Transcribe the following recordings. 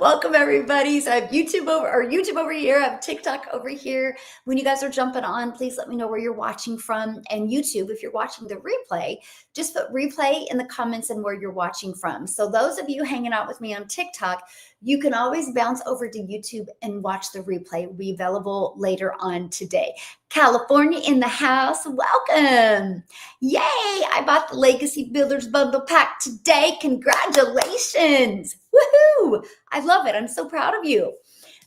Welcome everybody. So I have YouTube over here. I have TikTok over here. When you guys are jumping on, please let me know where you're watching from. And YouTube, if you're watching the replay, just put replay in the comments and where you're watching from. So those of you hanging out with me on TikTok, you can always bounce over to YouTube and watch the replay. It will be available later on today. California in the house, welcome. Yay, I bought the Legacy Builders Bundle Pack today. Congratulations. Woohoo. I love it. I'm so proud of you.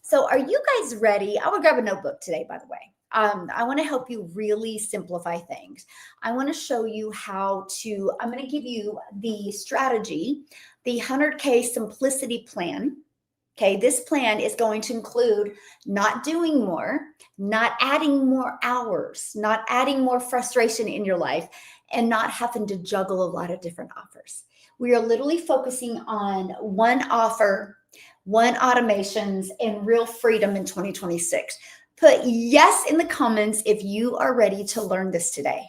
So are you guys ready? I would grab a notebook today, by the way. I want to help you really simplify things. I want to show you how to, I'm going to give you the strategy, the 100K simplicity plan. Okay, this plan is going to include not doing more, not adding more hours, not adding more frustration in your life, and not having to juggle a lot of different offers. We are literally focusing on one offer, one automations, and real freedom in 2026. Put yes in the comments if you are ready to learn this today.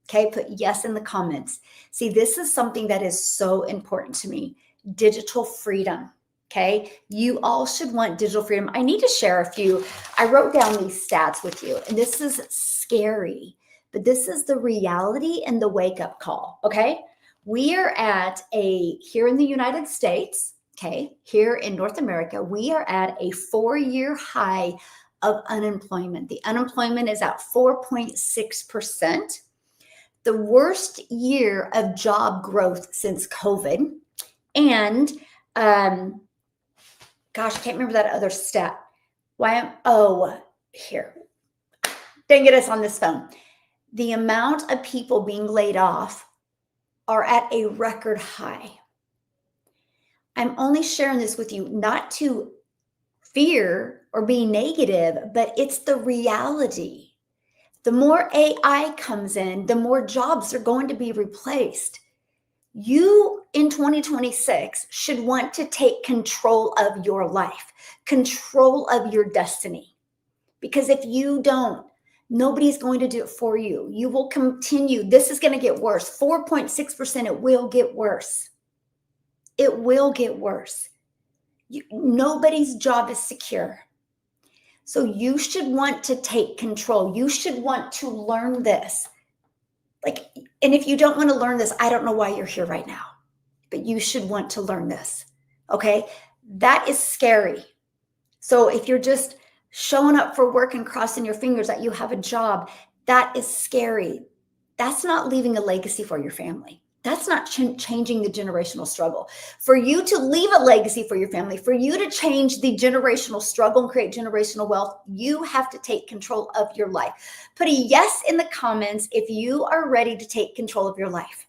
Okay, put yes in the comments. See, this is something that is so important to me, digital freedom. Okay, you all should want digital freedom. I need to share a few. I wrote down these stats with you, and this is scary, but this is the reality and the wake-up call. Okay, we are at here in the United States, okay, here in North America, we are at a 4-year high of unemployment. The unemployment is at 4.6%, the worst year of job growth since COVID, and gosh, I can't remember that other stat. Here. Dang it, it's on this phone. The amount of people being laid off are at a record high. I'm only sharing this with you not to fear or be negative, but it's the reality. The more AI comes in, the more jobs are going to be replaced. You in 2026 should want to take control of your life, control of your destiny. Because if you don't, nobody's going to do it for you. You will continue. This is going to get worse. 4.6%, it will get worse. It will get worse. Nobody's job is secure. So you should want to take control. You should want to learn this. And if you don't want to learn this, I don't know why you're here right now, but you should want to learn this. Okay. That is scary. So if you're just showing up for work and crossing your fingers that you have a job, that is scary. That's not leaving a legacy for your family. That's not changing the generational struggle. For you to leave a legacy for your family, for you to change the generational struggle and create generational wealth, you have to take control of your life. Put a yes in the comments if you are ready to take control of your life.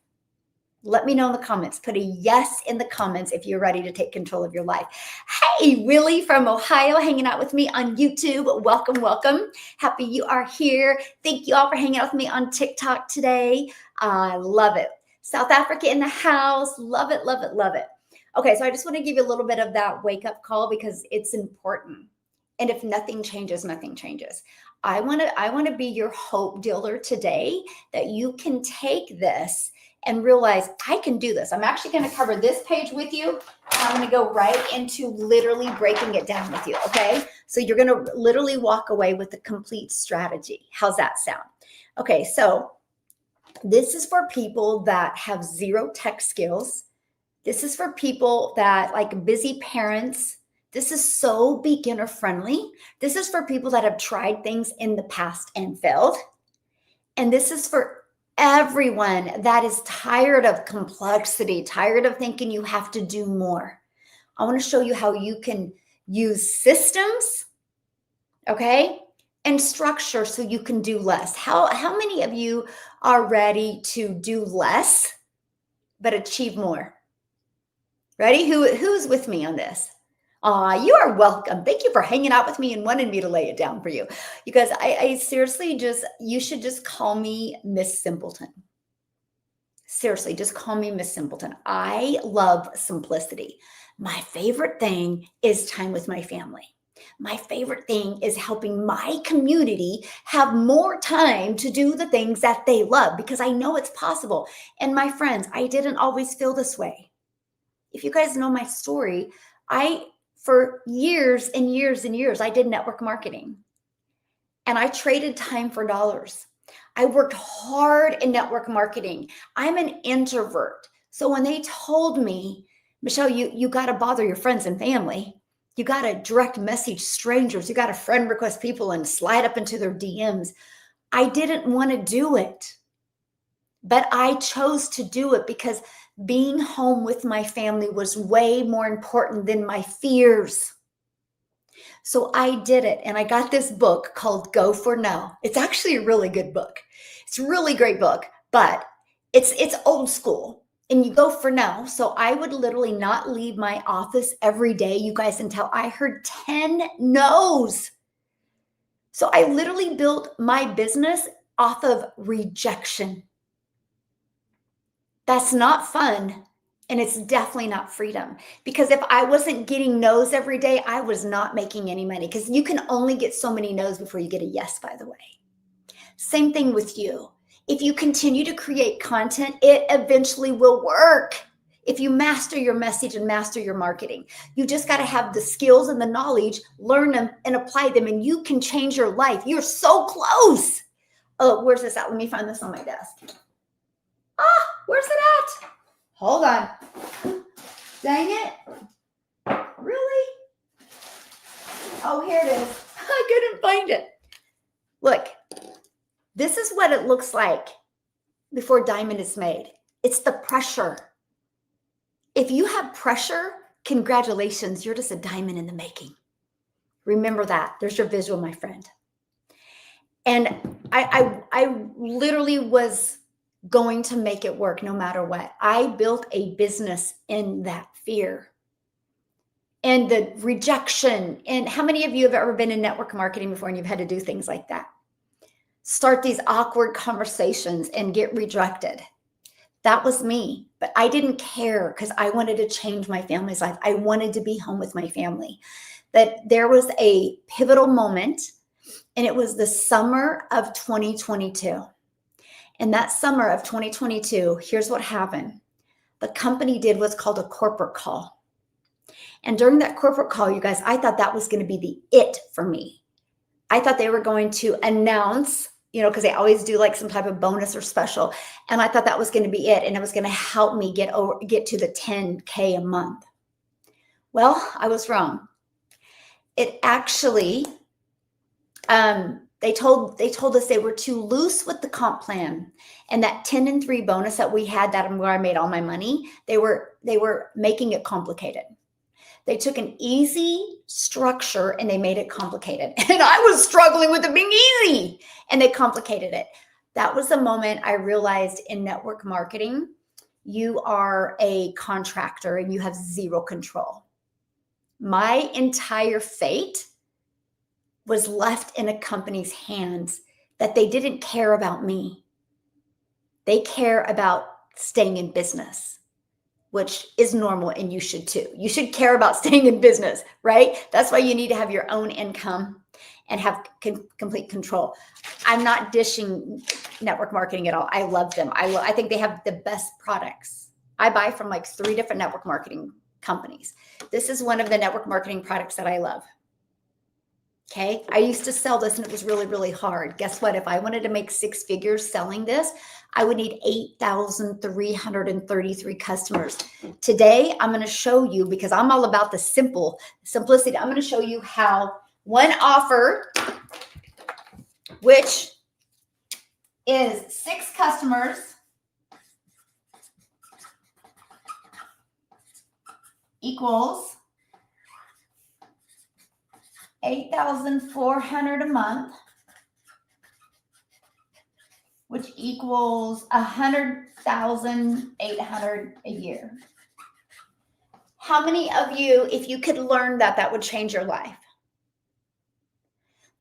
Let me know in the comments. Put a yes in the comments if you're ready to take control of your life. Hey, Willie from Ohio, hanging out with me on YouTube. Welcome, welcome. Happy you are here. Thank you all for hanging out with me on TikTok today. I love it. South Africa in the house. Love it, love it, love it. Okay, so I just want to give you a little bit of that wake-up call because it's important. And if nothing changes, nothing changes. I want to be your hope dealer today that you can take this and realize I can do this. I'm actually going to cover this page with you. I'm going to go right into literally breaking it down with you, okay? So you're going to literally walk away with a complete strategy. How's that sound? Okay, so this is for people that have zero tech skills. This is for people that like busy parents. This is so beginner friendly. This is for people that have tried things in the past and failed. And this is for everyone that is tired of complexity, tired of thinking you have to do more. I want to show you how you can use systems, okay, and structure so you can do less. How many of you are ready to do less but achieve more? Ready? Who's with me on this? You are welcome. Thank you for hanging out with me and wanting me to lay it down for you. You guys, I seriously you should just call me Miss Simpleton. Seriously, just call me Miss Simpleton. I love simplicity. My favorite thing is time with my family. My favorite thing is helping my community have more time to do the things that they love because I know it's possible. And my friends, I didn't always feel this way. If you guys know my story, I For years and years and years, I did network marketing and I traded time for dollars. I worked hard in network marketing. I'm an introvert. So when they told me, Michelle, you got to bother your friends and family. You got to direct message strangers. You got to friend request people and slide up into their DMs. I didn't want to do it, but I chose to do it because being home with my family was way more important than my fears. So I did it, and I got this book called Go for No. It's actually a really good book. It's a really great book, but it's old school. And you go for no. So I would literally not leave my office every day, you guys, until I heard 10 no's. So I literally built my business off of rejection. That's not fun. And it's definitely not freedom, because if I wasn't getting no's every day, I was not making any money, because you can only get so many no's before you get a yes, by the way. Same thing with you. If you continue to create content, it eventually will work. If you master your message and master your marketing, you just got to have the skills and the knowledge, learn them and apply them, and you can change your life. You're so close. Oh, where's this at? Let me find this on my desk. Where's it at? Hold on. Dang it. Really? Oh, here it is. I couldn't find it. Look, this is what it looks like before diamond is made. It's the pressure. If you have pressure, congratulations, you're just a diamond in the making. Remember that. There's your visual, my friend. And I literally was going to make it work no matter what. I built a business in that fear and the rejection. And how many of you have ever been in network marketing before and you've had to do things like that? Start these awkward conversations and get rejected. That was me, but I didn't care, because I wanted to change my family's life. I wanted to be home with my family. That there was a pivotal moment, and it was the summer of 2022. And that summer of 2022, here's what happened. The company did what's called a corporate call. And during that corporate call, you guys, I thought that was going to be the it for me. I thought they were going to announce, because they always do like some type of bonus or special. And I thought that was going to be it. And it was going to help me get to the 10K a month. Well, I was wrong. It actually, they told us they were too loose with the comp plan, and that 10 and 3 bonus that we had, that where I made all my money, they were making it complicated. They took an easy structure and they made it complicated. And I was struggling with it being easy, and they complicated it. That was the moment I realized in network marketing, you are a contractor and you have zero control. My entire fate was left in a company's hands that they didn't care about me. They care about staying in business, which is normal, and you should too. You should care about staying in business, right? That's why you need to have your own income and have complete control. I'm not dishing network marketing at all. I love them. I think they have the best products. I buy from like 3 different network marketing companies. This is one of the network marketing products that I love. Okay. I used to sell this and it was really, really hard. Guess what? If I wanted to make 6 figures selling this, I would need 8,333 customers. Today, I'm going to show you, because I'm all about the simplicity. I'm going to show you how one offer, which is 6 customers, equals $8,400 a month, which equals $100,800 a year. How many of you, if you could learn that, that would change your life?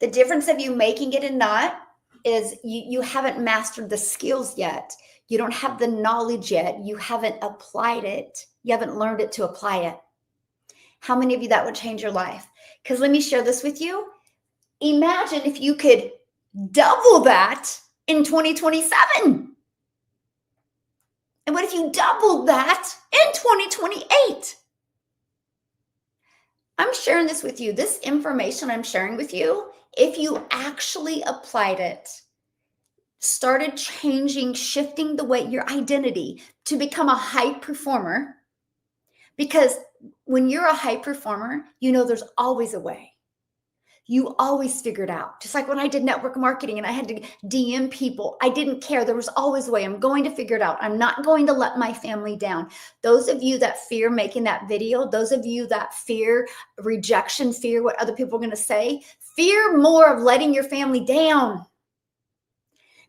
The difference of you making it and not is you haven't mastered the skills yet. You don't have the knowledge yet. You haven't applied it. You haven't learned it to apply it. How many of you that would change your life? Because let me share this with you. Imagine if you could double that in 2027. And what if you doubled that in 2028? I'm sharing this with you. This information I'm sharing with you, if you actually applied it, started changing, shifting the way your identity to become a high performer, because when you're a high performer, you know there's always a way. You always figured out. Just like when I did network marketing and I had to DM people, I didn't care. There was always a way. I'm going to figure it out. I'm not going to let my family down. Those of you that fear making that video, those of you that fear rejection, fear what other people are going to say, fear more of letting your family down.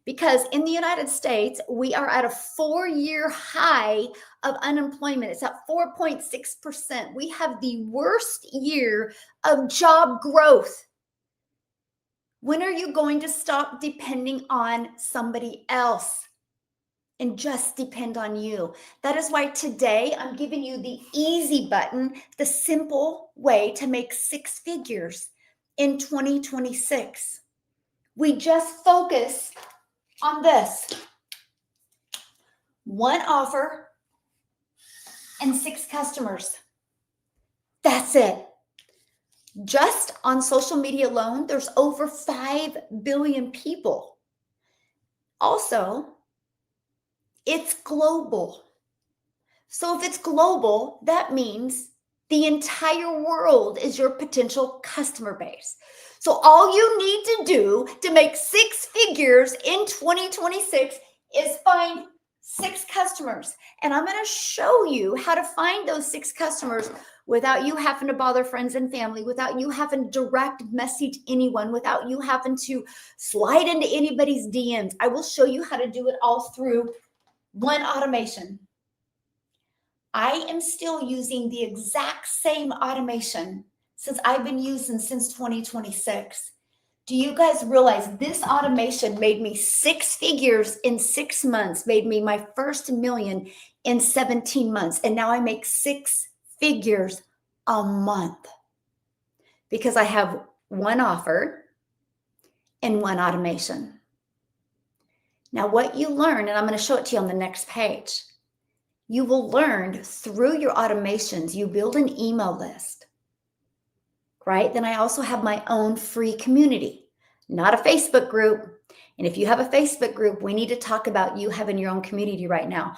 Because in the United States, we are at a 4-year high of unemployment. It's at 4.6%. We have the worst year of job growth. When are you going to stop depending on somebody else and just depend on you? That is why today I'm giving you the easy button, the simple way to make 6 figures in 2026. We just focus on this. 1 offer and 6 customers. That's it. Just on social media alone, there's over 5 billion people. Also, it's global. So if it's global, that means the entire world is your potential customer base. So all you need to do to make 6 figures in 2026 is find 6 customers. And I'm going to show you how to find those 6 customers without you having to bother friends and family, without you having to direct message anyone, without you having to slide into anybody's DMs. I will show you how to do it all through one automation. I am still using the exact same automation since I've been using since 2026. Do you guys realize this automation made me 6 figures in 6 months, made me my first million in 17 months. And now I make 6 figures a month because I have 1 offer and 1 automation. Now, what you learn, and I'm going to show it to you on the next page, you will learn through your automations, you build an email list, right? Then I also have my own free community, not a Facebook group. And if you have a Facebook group, we need to talk about you having your own community right now.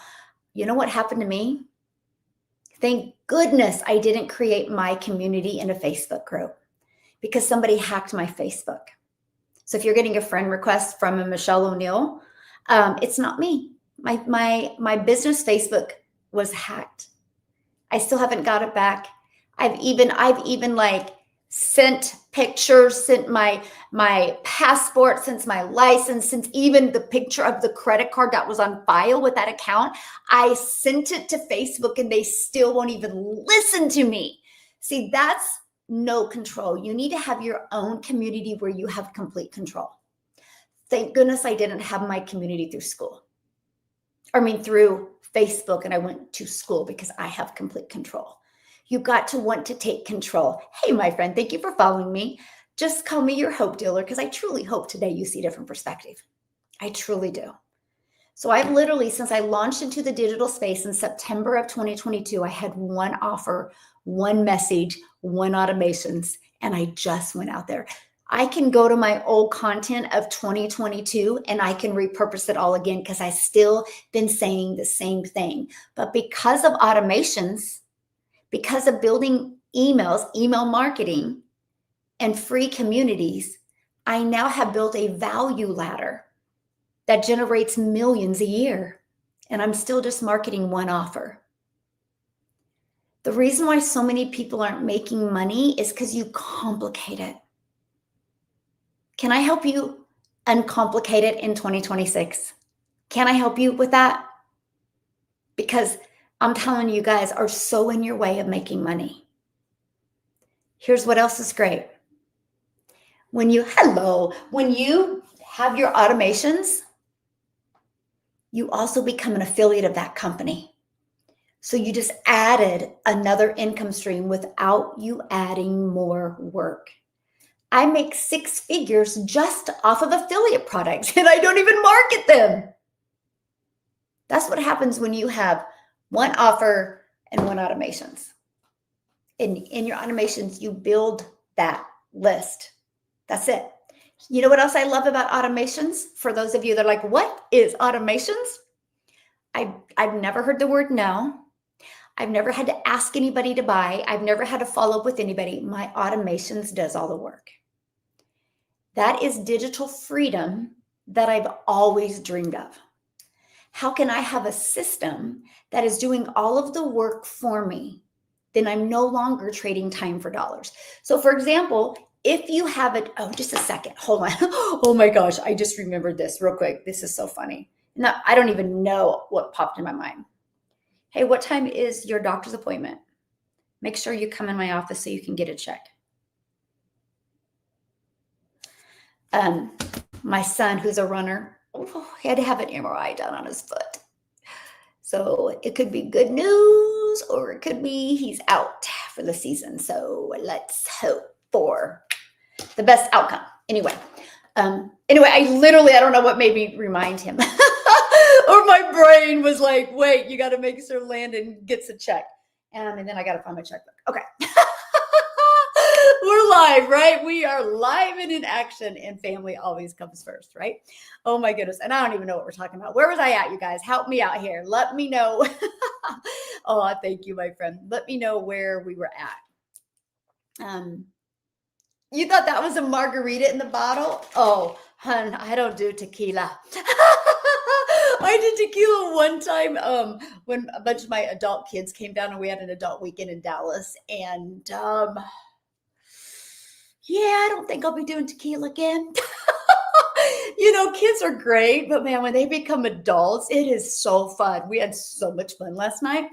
You know what happened to me? Thank goodness I didn't create my community in a Facebook group because somebody hacked my Facebook. So if you're getting a friend request from a Michelle O'Neill, it's not me. My business Facebook was hacked. I still haven't got it back. I've even like sent pictures, sent my passport, sent my license, sent even the picture of the credit card that was on file with that account. I sent it to Facebook and they still won't even listen to me. See, that's no control. You need to have your own community where you have complete control. Thank goodness I didn't have my community through school. Through Facebook, and I went to school because I have complete control. You got to want to take control. Hey, my friend, thank you for following me. Just call me your hope dealer because I truly hope today you see a different perspective. I truly do. So I've literally, since I launched into the digital space in September of 2022, I had 1 offer, 1 message, 1 automations, and I just went out there. I can go to my old content of 2022 and I can repurpose it all again because I still been saying the same thing. But because of automations, because of building emails, email marketing, and free communities, I now have built a value ladder that generates millions a year. And I'm still just marketing 1 offer. The reason why so many people aren't making money is because you complicate it. Can I help you uncomplicate it in 2026? Can I help you with that? Because I'm telling you guys are so in your way of making money. Here's what else is great. When you have your automations, you also become an affiliate of that company. So you just added another income stream without you adding more work. I make 6 figures just off of affiliate products and I don't even market them. That's what happens when you have 1 offer and 1 automations. in your automations, you build that list. That's it. You know what else I love about automations? For those of you that are like, what is automations? I've never heard the word no. I've never had to ask anybody to buy. I've never had to follow up with anybody. My automations does all the work. That is digital freedom that I've always dreamed of. How can I have a system that is doing all of the work for me? Then I'm no longer trading time for dollars. So for example, if you have it, oh, just a second, hold on. Oh my gosh, I just remembered this real quick. This is so funny. No, I don't even know what popped in my mind. Hey, what time is your doctor's appointment? Make sure you come in my office so you can get a check. My son, who's a runner, he had to have an MRI done on his foot. So it could be good news or it could be he's out for the season. So let's hope for the best outcome. Anyway, I don't know what made me remind him. Or my brain was like, wait, you got to make sure Landon gets a check. And then I got to find my checkbook. Okay. We're live, right? We are live and in action, and family always comes first, right? Oh my goodness. And I don't even know what we're talking about. Where was I at, you guys? Help me out here. Let me know. Oh, thank you, my friend. Let me know where we were at. You thought that was a margarita in the bottle? Oh, hun, I don't do tequila. I did tequila one time when a bunch of my adult kids came down and we had an adult weekend in Dallas. And yeah, I don't think I'll be doing tequila again. Kids are great, but man, when they become adults, it is so fun. We had so much fun last night.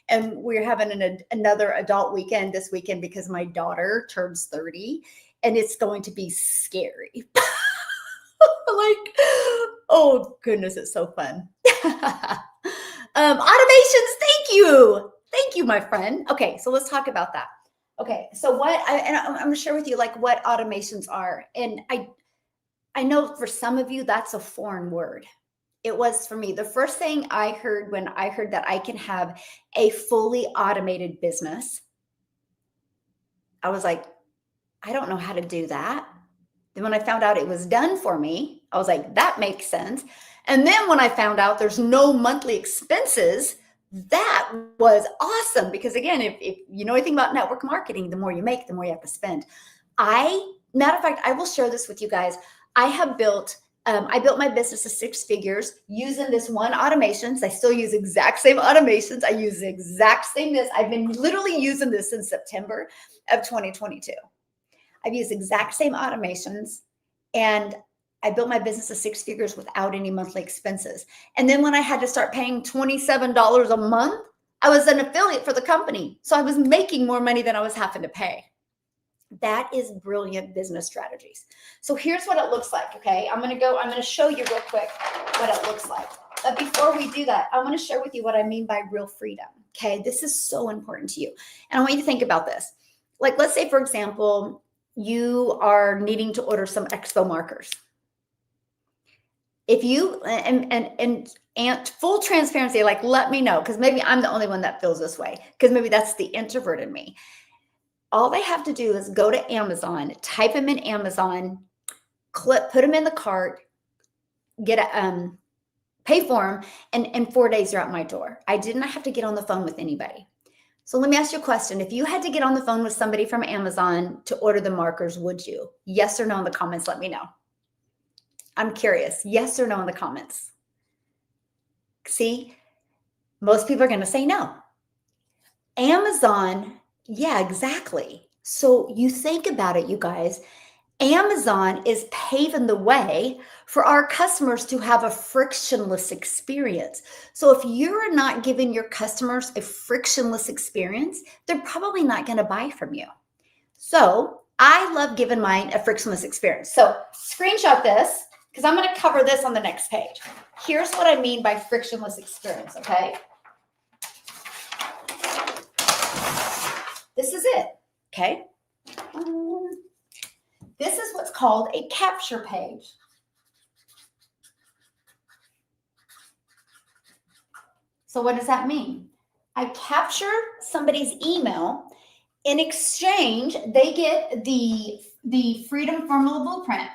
And we're having another adult weekend this weekend because my daughter turns 30 and it's going to be scary. Like, oh goodness, it's so fun. Automations, thank you. Thank you, my friend. Okay, so let's talk about that. Okay, so I'm going to share with you like what automations are. And I know for some of you, that's a foreign word. It was for me. The first thing I heard when I heard that I can have a fully automated business, I was like, I don't know how to do that. Then when I found out it was done for me, I was like, that makes sense. And then when I found out there's no monthly expenses, that was awesome. Because again, if you know anything about network marketing, the more you make, the more you have to spend. Matter of fact, I will share this with you guys. I built my business to 6 figures using this one automations. I still use exact same automations. I use the exact same this. I've been literally using this since September of 2022. I've used exact same automations, and I built my business to 6 figures without any monthly expenses. And then when I had to start paying $27 a month, I was an affiliate for the company. So I was making more money than I was having to pay. That is brilliant business strategies. So here's what it looks like. Okay. I'm going to show you real quick what it looks like. But before we do that, I want to share with you what I mean by real freedom. Okay. This is so important to you. And I want you to think about this. Like, let's say, for example, you are needing to order some expo markers. If you, and full transparency, like, let me know, because maybe I'm the only one that feels this way, because maybe that's the introvert in me. All they have to do is go to Amazon, type them in Amazon, put them in the cart, get a, pay for them, and in 4 days you're at my door. I did not have to get on the phone with anybody. So let me ask you a question. If you had to get on the phone with somebody from Amazon to order the markers, would you? Yes or no in the comments, let me know. I'm curious. Yes or no in the comments. See, most people are going to say no. Amazon, yeah, exactly. So you think about it, you guys. Amazon is paving the way for our customers to have a frictionless experience. So if you're not giving your customers a frictionless experience, they're probably not going to buy from you. So I love giving mine a frictionless experience. So screenshot this, because I'm going to cover this on the next page. Here's what I mean by frictionless experience, okay? This is it, okay? This is what's called a capture page. So what does that mean? I capture somebody's email In exchange, they get the Freedom Formula Blueprint.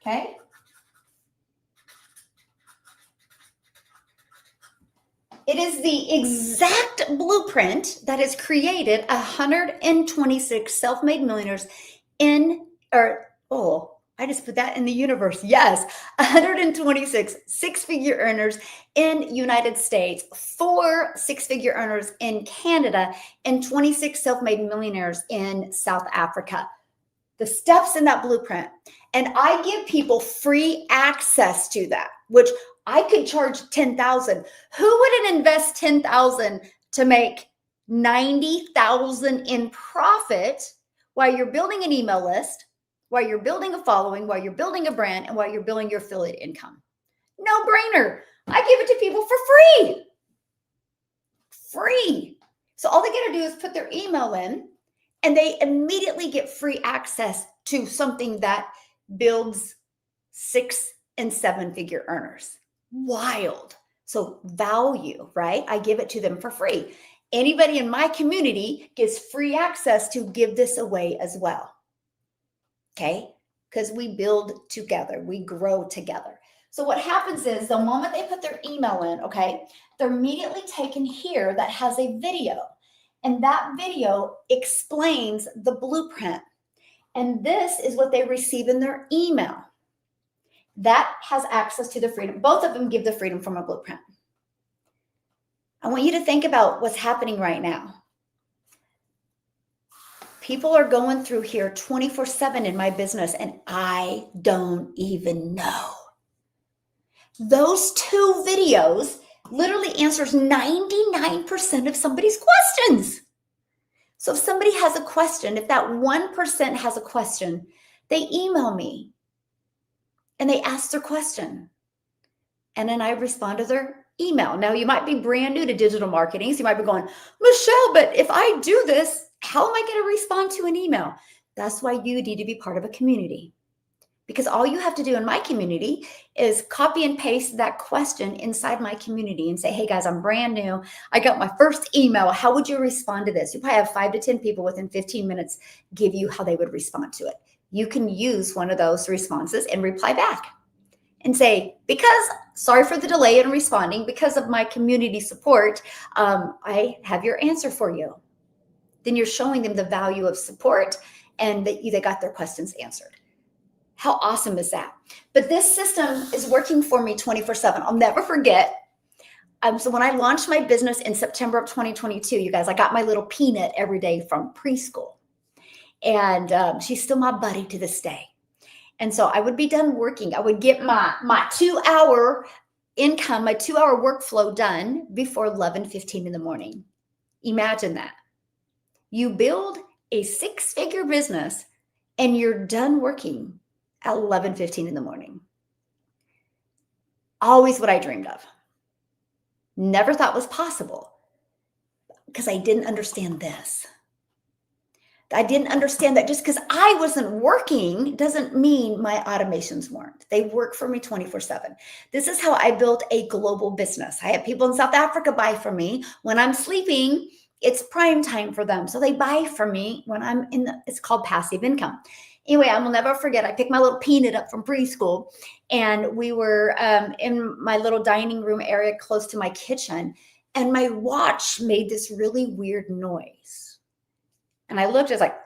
Okay. It is the exact blueprint that has created 126 self-made millionaires I just put that in the universe. Yes, 126 six-figure earners in United States, 4 six-figure earners in Canada, and 26 self-made millionaires in South Africa. The steps in that blueprint. And I give people free access to that, which I could charge 10,000. Who wouldn't invest 10,000 to make 90,000 in profit while you're building an email list, while you're building a following, while you're building a brand, and while you're building your affiliate income? No brainer. I give it to people for free. Free. So all they got to do is put their email in, and they immediately get free access to something that builds 6 and 7-figure earners. Wild. So value, right? I give it to them for free. Anybody in my community gets free access to give this away as well. Okay? Because we build together, we grow together. So what happens is the moment they put their email in, okay, they're immediately taken here that has a video. And that video explains the blueprint. And this is what they receive in their email. That has access to the freedom. Both of them give the freedom from a blueprint. I want you to think about what's happening right now. People are going through here 24/7 in my business, and I don't even know. Those 2 videos literally answers 99% of somebody's questions. So if somebody has a question, if that 1% has a question, they email me and they ask their question. And then I respond to their email. Now, you might be brand new to digital marketing. So you might be going, Michelle, but if I do this, how am I going to respond to an email? That's why you need to be part of a community. Because all you have to do in my community is copy and paste that question inside my community and say, hey guys, I'm brand new. I got my first email. How would you respond to this? You probably have 5 to 10 people within 15 minutes give you how they would respond to it. You can use one of those responses and reply back and say, sorry for the delay in responding, because of my community support, I have your answer for you. Then you're showing them the value of support and that they got their questions answered. How awesome is that? But this system is working for me 24/7. I'll never forget. So when I launched my business in September of 2022, you guys, I got my little peanut every day from preschool. And she's still my buddy to this day. And so I would be done working. I would get my 2-hour income, my 2-hour workflow done before 11:15 in the morning. Imagine that. You build a 6-figure business and you're done working at 11:15 in the morning. Always what I dreamed of. Never thought was possible, because I didn't understand this. I didn't understand that just because I wasn't working doesn't mean my automations weren't. They work for me 24/7. This is how I built a global business. I have people in South Africa buy from me. When I'm sleeping, it's prime time for them. So they buy from me when I'm it's called passive income. Anyway, I will never forget, I picked my little peanut up from preschool, and we were in my little dining room area close to my kitchen, and my watch made this really weird noise. And I looked, I was like,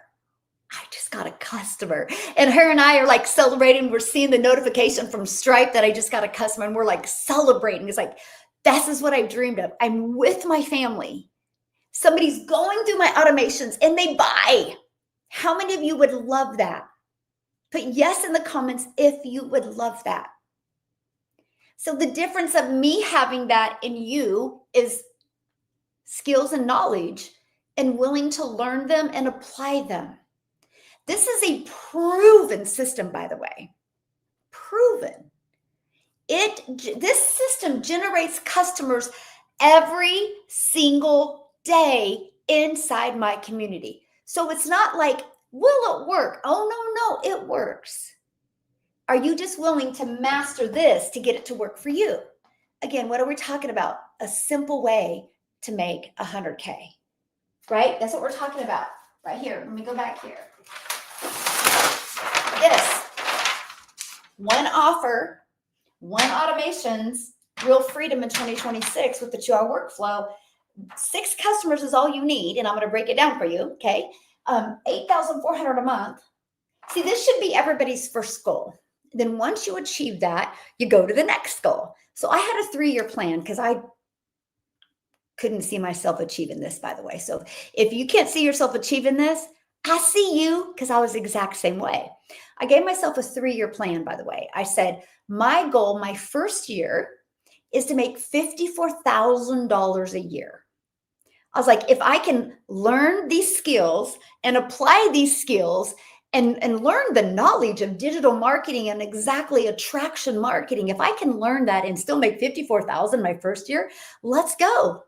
I just got a customer. And her and I are like celebrating. We're seeing the notification from Stripe that I just got a customer, and we're like celebrating. It's like, this is what I dreamed of. I'm with my family. Somebody's going through my automations and they buy. How many of you would love that? Put yes in the comments if you would love that. So the difference of me having that in you is skills and knowledge, and willing to learn them and apply them. This is a proven system, by the way. Proven. This system generates customers every single day inside my community. So it's not like, will it work? Oh, no, it works. Are you just willing to master this to get it to work for you? Again, what are we talking about? A simple way to make 100K, right? That's what we're talking about right here. Let me go back here. This one offer, one automations, real freedom in 2026 with the 2-hour workflow. 6 customers is all you need, and I'm going to break it down for you. Okay, $8,400 a month. See, this should be everybody's first goal. Then once you achieve that, you go to the next goal. So I had a 3-year plan because I couldn't see myself achieving this, by the way. So if you can't see yourself achieving this, I see you, because I was the exact same way. I gave myself a 3-year plan, by the way. I said, my goal, my first year, is to make $54,000 a year. I was like, if I can learn these skills and apply these skills and learn the knowledge of digital marketing and exactly attraction marketing, if I can learn that and still make $54,000 my first year, let's go.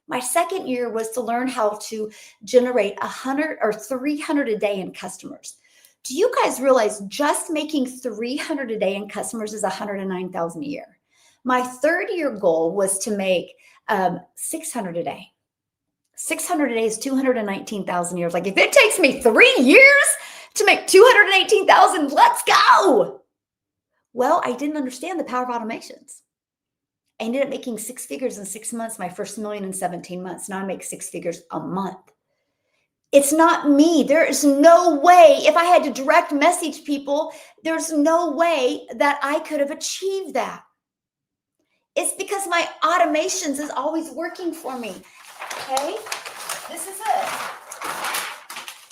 My second year was to learn how to generate 100 or 300 a day in customers. Do you guys realize just making 300 a day in customers is 109,000 a year? My third year goal was to make 600 a day. 600 a day is 219,000 years. Like, if it takes me 3 years to make 218,000, let's go. Well, I didn't understand the power of automations. I ended up making 6 figures in 6 months, my first million in 17 months. Now I make 6 figures a month. It's not me. There is no way, if I had to direct message people, there's no way that I could have achieved that. It's because my automations is always working for me. Okay, this is it.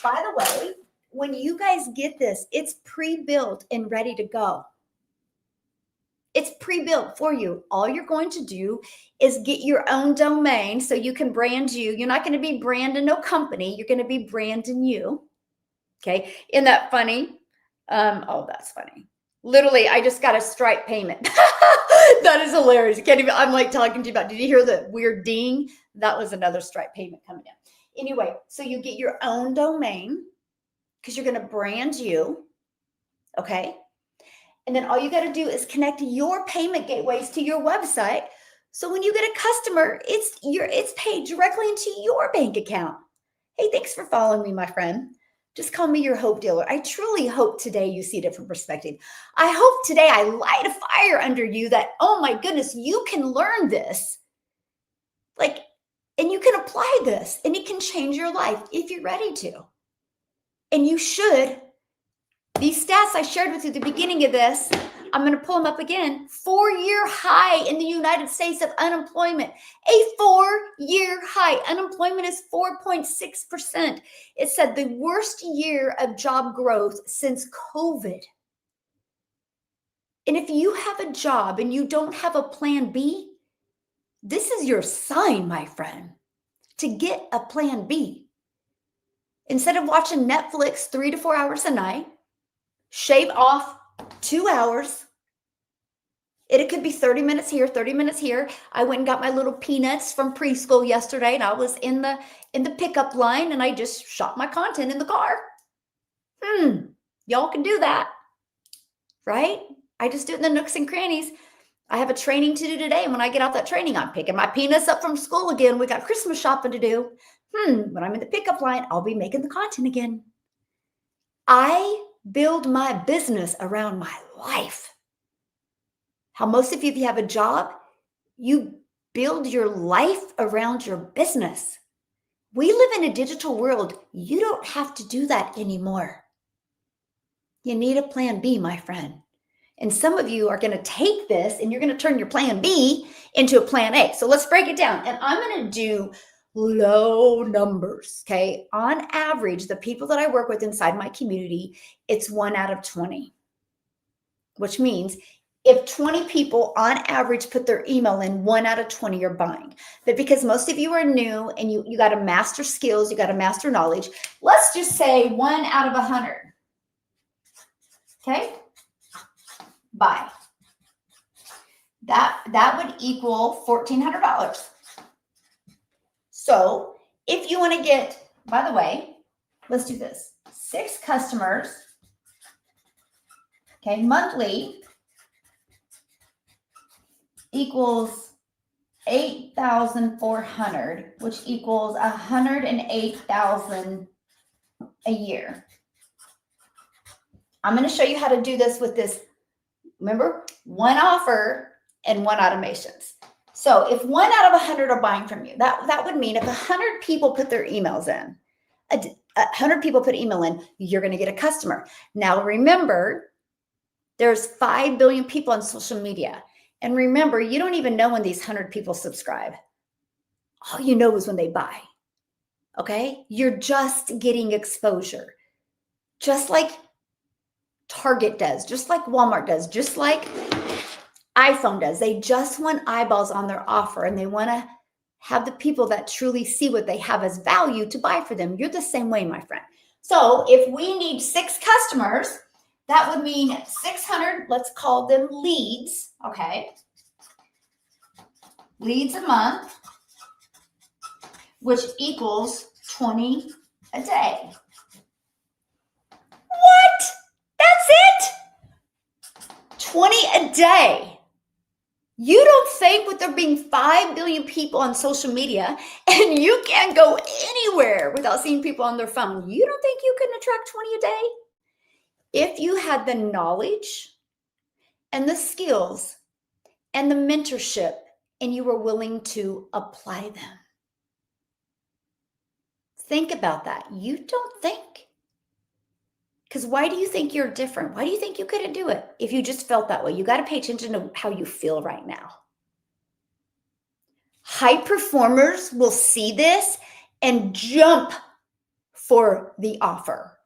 By the way, when you guys get this, it's pre-built and ready to go. It's pre-built for you. All you're going to do is get your own domain so you can brand you. You're not going to be branding no company. You're going to be branding you. Okay, isn't that funny? Oh, that's funny. Literally, I just got a Stripe payment. That is hilarious. You can't even, I'm like talking to you about, did you hear the weird ding? That was another Stripe payment coming in. Anyway, so you get your own domain because you're going to brand you. Okay. And then all you got to do is connect your payment gateways to your website. So when you get a customer, it's paid directly into your bank account. Hey, thanks for following me, my friend. Just call me your hope dealer. I truly hope today you see a different perspective. I hope today I light a fire under you that, oh my goodness, you can learn this. And you can apply this and it can change your life if you're ready to. And you should. These stats I shared with you at the beginning of this, I'm going to pull them up again. 4-year high in the United States of unemployment. A 4-year high. Unemployment is 4.6%. It said the worst year of job growth since COVID. And if you have a job and you don't have a plan B, this is your sign, my friend, to get a plan B. Instead of watching Netflix 3 to 4 hours a night, shave off 2 hours. It could be 30 minutes here, 30 minutes here. I went and got my little peanuts from preschool yesterday, and I was in the pickup line, and I just shot my content in the car. Y'all can do that, right? I just do it in the nooks and crannies. I have a training to do today, and when I get out that training, I'm picking my peanuts up from school again. We got Christmas shopping to do. When I'm in the pickup line, I'll be making the content again. I build my business around my life. How most of you, if you have a job, you build your life around your business. We live in a digital world. You don't have to do that anymore. You need a plan B, my friend. And some of you are going to take this and you're going to turn your plan B into a plan A. So let's break it down. And I'm going to do low numbers, okay? On average, the people that I work with inside my community, it's 1 out of 20, which means if 20 people on average put their email in, 1 out of 20 are buying. But because most of you are new and you got to master skills, you got to master knowledge, let's just say 1 out of 100, okay? Buy. That would equal $1,400. So if you want to get, by the way, let's do this. 6 customers, okay, monthly equals 8,400, which equals 108,000 a year. I'm going to show you how to do this with this. Remember, one offer and one automations. So if 1 out of 100 are buying from you, that would mean if 100 people put their emails in, 100 people put email in, you're going to get a customer. Now remember, there's 5 billion people on social media. And remember, you don't even know when these 100 people subscribe. All you know is when they buy. Okay? You're just getting exposure. Just like Target does, just like Walmart does, just like iPhone does. They just want eyeballs on their offer, and they want to have the people that truly see what they have as value to buy for them. You're the same way, my friend. So if we need 6 customers, that would mean 600, let's call them leads, okay? Leads a month, which equals 20 a day. What? That's it? 20 a day. You don't think with there being 5 billion people on social media and you can't go anywhere without seeing people on their phone, you don't think you can attract 20 a day? If you had the knowledge and the skills and the mentorship and you were willing to apply them. Think about that. You don't think. Because why do you think you're different? Why do you think you couldn't do it if you just felt that way? You got to pay attention to how you feel right now. High performers will see this and jump for the offer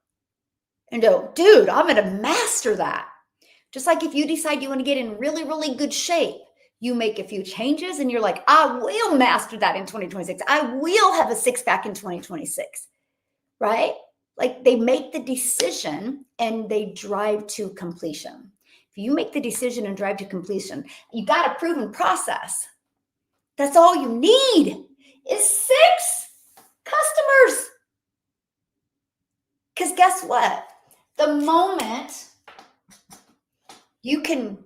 and go, dude, I'm going to master that. Just like if you decide you want to get in really, really good shape, you make a few changes and you're like, I will master that in 2026. I will have a 6-pack in 2026, right? Like they make the decision and they drive to completion. If you make the decision and drive to completion, you got a proven process. That's all you need is 6 customers. Because guess what? The moment you can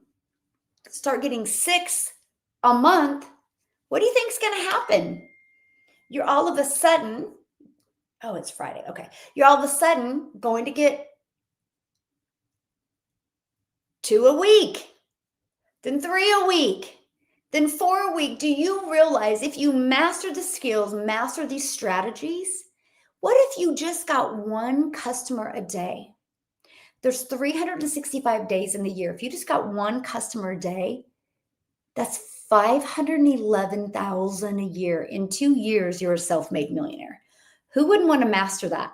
start getting 6 a month, what do you think is going to happen? You're all of a sudden, oh, it's Friday. Okay. You're all of a sudden going to get 2 a week, then 3 a week, then 4 a week. Do you realize if you master the skills, master these strategies, what if you just got 1 customer a day? There's 365 days in the year. If you just got 1 customer a day, that's 511,000 a year. In 2 years, you're a self-made millionaire. Who wouldn't want to master that?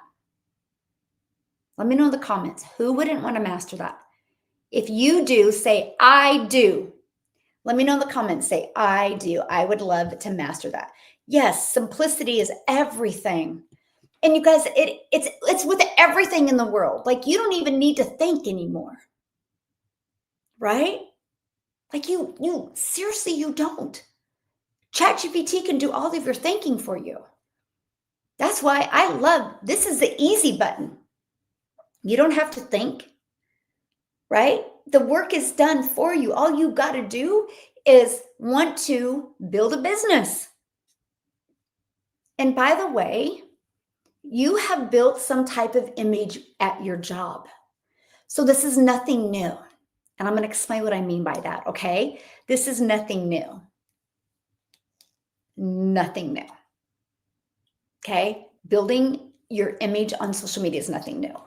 Let me know in the comments. Who wouldn't want to master that? If you do, say, I do. Let me know in the comments. Say, I do. I would love to master that. Yes, simplicity is everything. And you guys, it's with everything in the world. Like you don't even need to think anymore. Right? Like you seriously, you don't. ChatGPT can do all of your thinking for you. That's why I love, this is the easy button. You don't have to think, right? The work is done for you. All you got to do is want to build a business. And by the way, you have built some type of image at your job. So this is nothing new. And I'm going to explain what I mean by that, okay? This is nothing new. Nothing new. Okay? Building your image on social media is nothing new.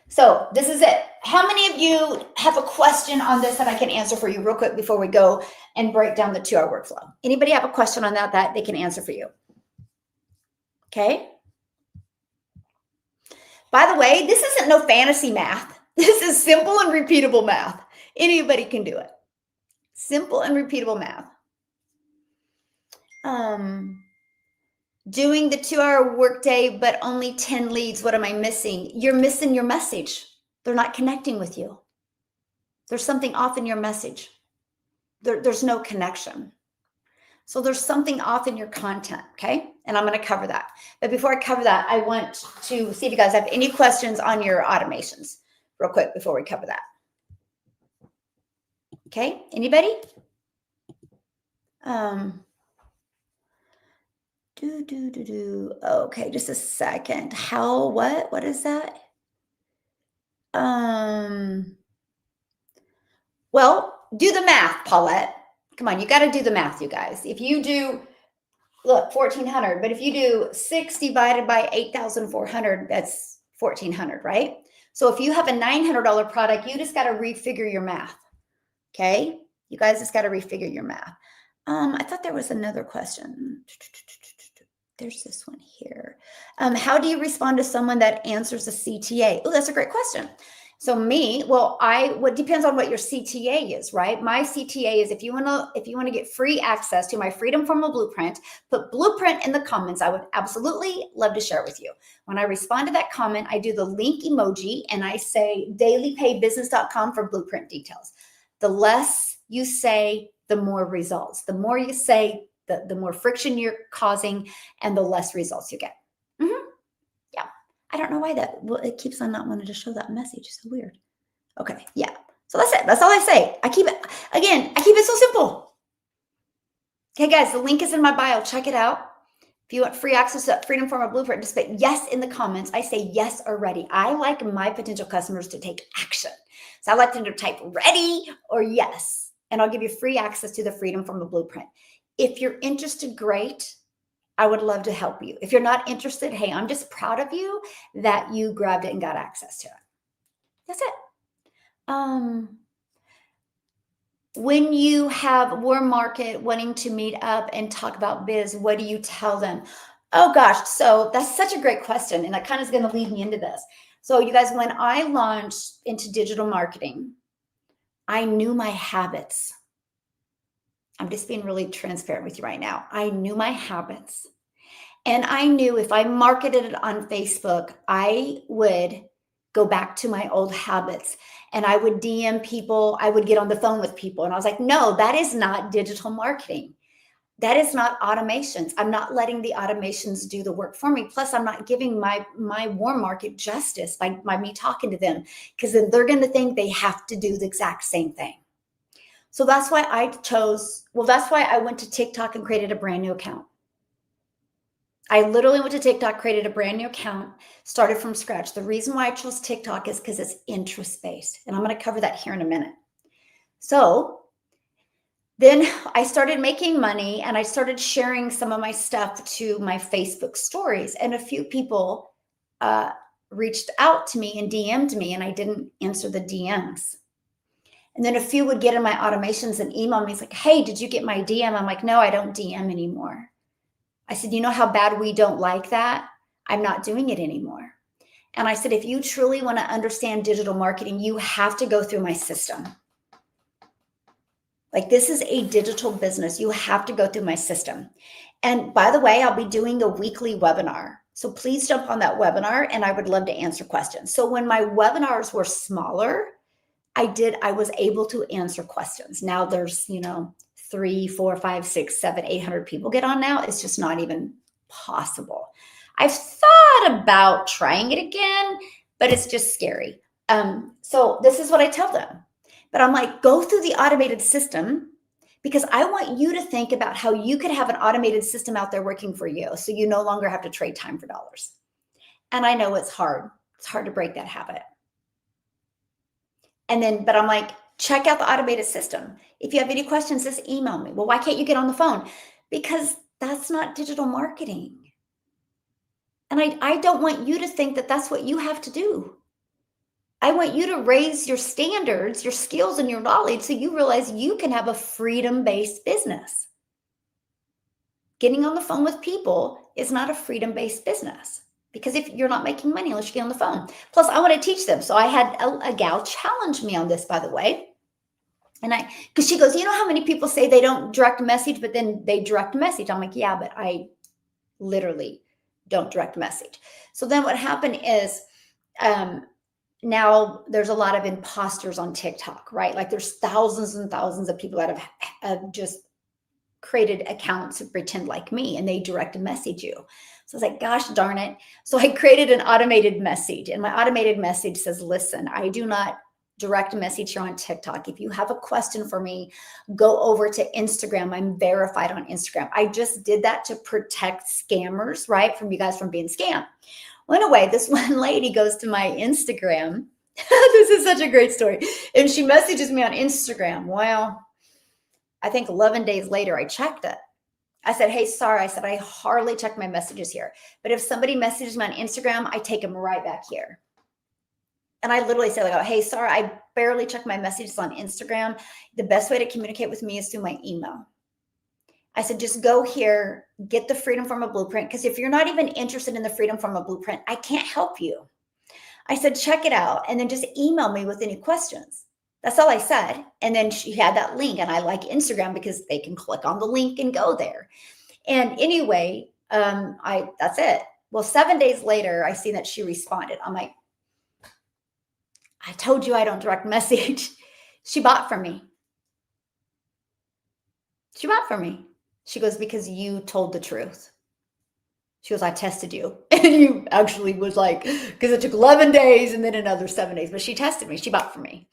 So this is it. How many of you have a question on this that I can answer for you real quick before we go and break down the 2-hour workflow? Anybody have a question on that they can answer for you? Okay? By the way, this isn't no fantasy math. This is simple and repeatable math. Anybody can do it. Simple and repeatable math. Doing the 2-hour workday, but only 10 leads. What am I missing? You're missing your message. They're not connecting with you. There's something off in your message. There's no connection. So there's something off in your content, okay? And I'm going to cover that. But before I cover that, I want to see if you guys have any questions on your automations real quick before we cover that. Okay, anybody? Okay, just a second. What is that? Well, do the math, Paulette. Come on, you got to do the math, you guys. If you do, look, 1400, but if you do 6 divided by 8,400, that's 1400, right? So if you have a $900 product, you just got to refigure your math. Okay? You guys just got to refigure your math. I thought there was another question. There's this one here. How do you respond to someone that answers a CTA? Oh, that's a great question. So what depends on what your CTA is, right? My CTA is if you want to get free access to my Freedom Formula Blueprint, put blueprint in the comments. I would absolutely love to share it with you. When I respond to that comment, I do the link emoji and I say dailypaybusiness.com for blueprint details. The less you say, the more results. The more you say, the more friction you're causing and the less results you get. Yeah. I don't know why it keeps on not wanting to show that message. It's so weird. Okay. Yeah. So that's it. That's all I say. I keep it so simple. Okay, guys, the link is in my bio. Check it out. If you want free access to that Freedom Formula Blueprint, just put yes in the comments. I say yes or ready. I like my potential customers to take action. So I like them to type ready or yes, and I'll give you free access to the Freedom Formula Blueprint. If you're interested, great. I would love to help you. If you're not interested, hey, I'm just proud of you that you grabbed it and got access to it. That's it. When you have warm market wanting to meet up and talk about biz, what do you tell them? Oh gosh, so that's such a great question. And that kind of is going to lead me into this. So you guys, when I launched into digital marketing, I knew my habits. I'm just being really transparent with you right now. I knew my habits. And I knew if I marketed it on Facebook, I would go back to my old habits and I would DM people. I would get on the phone with people. And I was like, no, that is not digital marketing. That is not automations. I'm not letting the automations do the work for me. Plus, I'm not giving my warm market justice by me talking to them, because then they're going to think they have to do the exact same thing. So that's why that's why I went to TikTok and created a brand new account. I literally went to TikTok, created a brand new account, started from scratch. The reason why I chose TikTok is because it's interest-based. And I'm going to cover that here in a minute. So then I started making money and I started sharing some of my stuff to my Facebook stories. And a few people reached out to me and DM'd me, and I didn't answer the DMs. And then a few would get in my automations and email me. It's like, hey, did you get my DM? I'm like, no, I don't DM anymore. I said, you know how bad we don't like that? I'm not doing it anymore. And I said, if you truly want to understand digital marketing, you have to go through my system. Like, this is a digital business. You have to go through my system. And by the way, I'll be doing a weekly webinar. So please jump on that webinar and I would love to answer questions. So when my webinars were smaller, I was able to answer questions. Now there's, 3, 4, 5, 6, 7, 800 people get on now. It's just not even possible. I've thought about trying it again, but it's just scary. So this is what I tell them. But I'm like, go through the automated system, because I want you to think about how you could have an automated system out there working for you, so you no longer have to trade time for dollars. And I know it's hard. It's hard to break that habit. But I'm like, check out the automated system. If you have any questions, just email me. Well, why can't you get on the phone? Because that's not digital marketing. And I don't want you to think that that's what you have to do. I want you to raise your standards, your skills, and your knowledge so you realize you can have a freedom-based business. Getting on the phone with people is not a freedom-based business, because if you're not making money unless you get on the phone. Plus, I want to teach them. So I had a gal challenge me on this, by the way. And because she goes, you know how many people say they don't direct message, but then they direct message? I'm like, yeah, but I literally don't direct message. So then what happened is, now there's a lot of imposters on TikTok, right? Like, there's thousands and thousands of people that have just created accounts to pretend like me, and they direct message you. So I was like, gosh darn it. So I created an automated message, and my automated message says, listen, I do not direct message here on TikTok. If you have a question for me, go over to Instagram. I'm verified on Instagram. I just did that to protect scammers, right? From you guys from being scammed. Well, anyway, this one lady goes to my Instagram. This is such a great story. And she messages me on Instagram. Well, I think 11 days later, I checked it. I said, hey, sorry. I said, I hardly check my messages here. But if somebody messages me on Instagram, I take them right back here. And I literally say, like, oh, hey, sorry, I barely check my messages on Instagram. The best way to communicate with me is through my email. I said, just go here, get the Freedom Formula Blueprint. Because if you're not even interested in the Freedom Formula Blueprint, I can't help you. I said, check it out. And then just email me with any questions. That's all I said. And then she had that link. And I like Instagram because they can click on the link and go there. And anyway, that's it. Well, 7 days later, I see that she responded. I'm like, I told you I don't direct message. She bought from me. She bought from me. She goes, because you told the truth. She goes, I tested you. And you actually was like, because it took 11 days and then another 7 days. But she tested me. She bought from me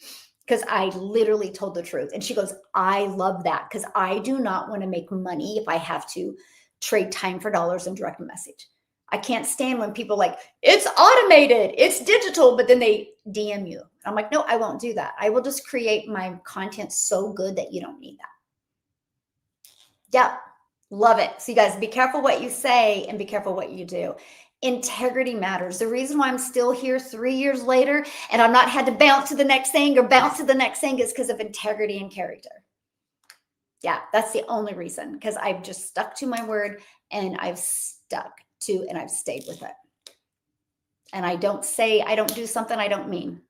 because I literally told the truth. And she goes, I love that because I do not want to make money if I have to trade time for dollars and direct message. I can't stand when people are like, it's automated, it's digital, but then they DM you. I'm like, no, I won't do that. I will just create my content so good that you don't need that. Yeah, love it. So you guys, be careful what you say and be careful what you do. Integrity matters. The reason why I'm still here 3 years later and I'm not had to bounce to the next thing or bounce to the next thing is because of integrity and character. Yeah, that's the only reason, because I've just stuck to my word and I've stuck to and I've stayed with it. And I don't do something I don't mean.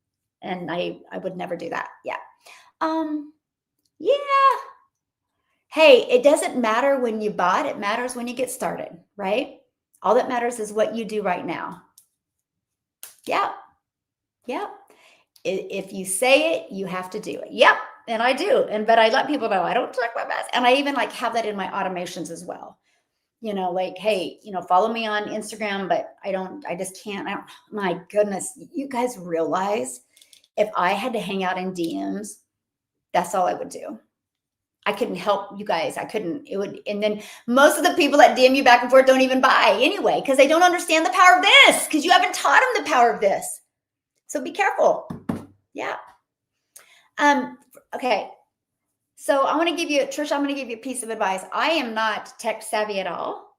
And I would never do that. Yeah. Yeah. Hey, it doesn't matter when you bought, it matters when you get started, right? All that matters is what you do right now. Yeah. Yeah. If you say it, you have to do it. Yep. And I do. But I let people know I don't check my mess. And I even like have that in my automations as well. You know, like, hey, follow me on Instagram, but I just can't. My goodness, you guys realize if I had to hang out in DMs, that's all I would do. I couldn't help you guys. And then most of the people that DM you back and forth don't even buy anyway, because they don't understand the power of this, because you haven't taught them the power of this. So be careful. Yeah. Okay. So I want to give you, Trish, I'm going to give you a piece of advice. I am not tech savvy at all,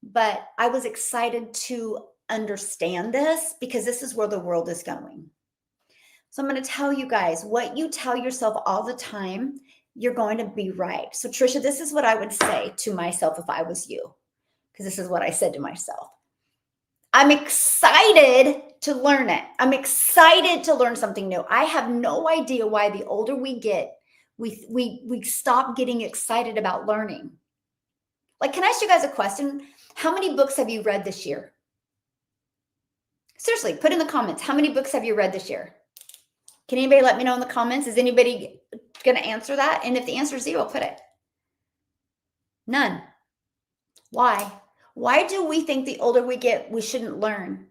but I was excited to understand this because this is where the world is going. So I'm going to tell you guys, what you tell yourself all the time, you're going to be right. So Trisha, this is what I would say to myself if I was you, because this is what I said to myself. I'm excited to learn it. I'm excited to learn something new. I have no idea why the older we get, we stop getting excited about learning. Like, can I ask you guys a question? How many books have you read this year? Seriously, put in the comments. How many books have you read this year? Can anybody let me know in the comments? Is anybody going to answer that? And if the answer is 0, put it. None. Why? Why do we think the older we get, we shouldn't learn?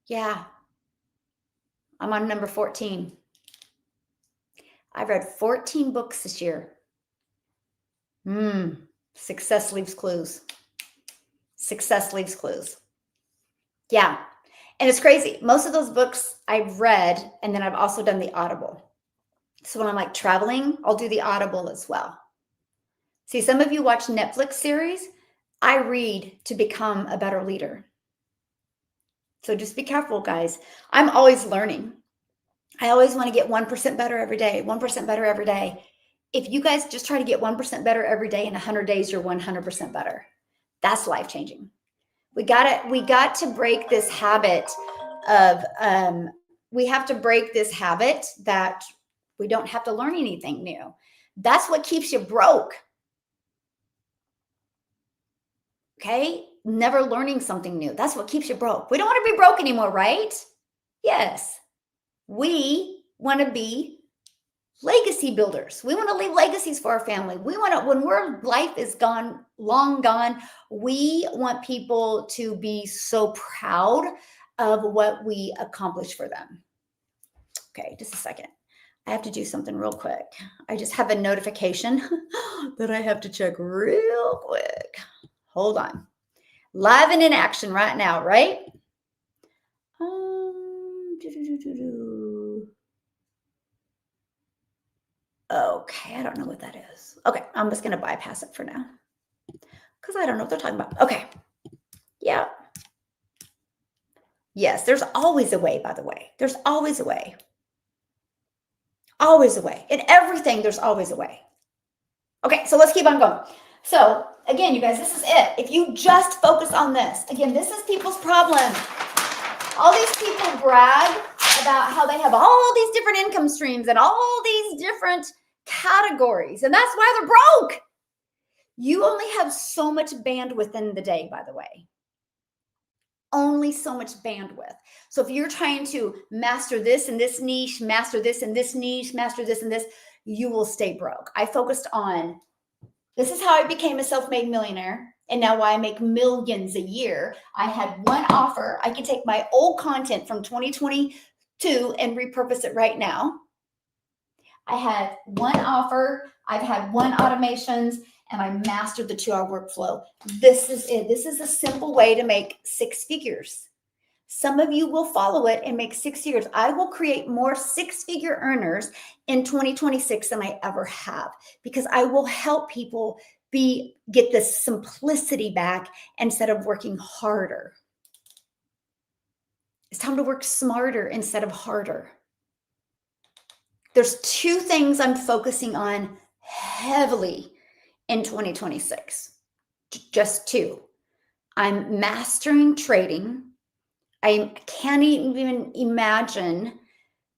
Yeah. I'm on number 14. I've read 14 books this year. Success leaves clues. Success leaves clues. Yeah. And it's crazy. Most of those books I've read, and then I've also done the Audible. So when I'm like traveling, I'll do the Audible as well. See, some of you watch Netflix series. I read to become a better leader. So just be careful, guys. I'm always learning. I always want to get 1% better every day, 1% better every day. If you guys just try to get 1% better every day, in 100 days, you're 100% better. That's life-changing. We got to break this habit of, we have to break this habit that we don't have to learn anything new. That's what keeps you broke. Okay? Never learning something new. That's what keeps you broke. We don't want to be broke anymore, right? Yes. We want to be legacy builders. We want to leave legacies for our family. We want to, when life is gone, long gone, we want people to be so proud of what we accomplished for them. Okay, just a second. I have to do something real quick. I just have a notification that I have to check real quick. Hold on. Live and in action right now, right? Okay, I don't know what that is. Okay, I'm just going to bypass it for now because I don't know what they're talking about. Okay, yeah. Yes, there's always a way, by the way. There's always a way. Always a way. In everything, there's always a way. Okay, so let's keep on going. So again, you guys, this is it. If you just focus on this, again, this is people's problem. All these people brag about how they have all these different income streams and all these different categories, and that's why they're broke. You only have so much bandwidth in the day, by the way. Only so much bandwidth. So if you're trying to master this and this niche, master this and this niche, master this and this, you will stay broke. I focused on, this is how I became a self-made millionaire. And now why I make millions a year. I had one offer. I can take my old content from 2022 and repurpose it right now. I had one offer. I've had one automations, and I mastered the 2-hour workflow. This is it. This is a simple way to make 6 figures. Some of you will follow it and make 6 figures. I will create more 6-figure earners in 2026 than I ever have, because I will help people get this simplicity back instead of working harder. It's time to work smarter instead of harder. There's 2 things I'm focusing on heavily in 2026. Just 2. I'm mastering trading. I can't even imagine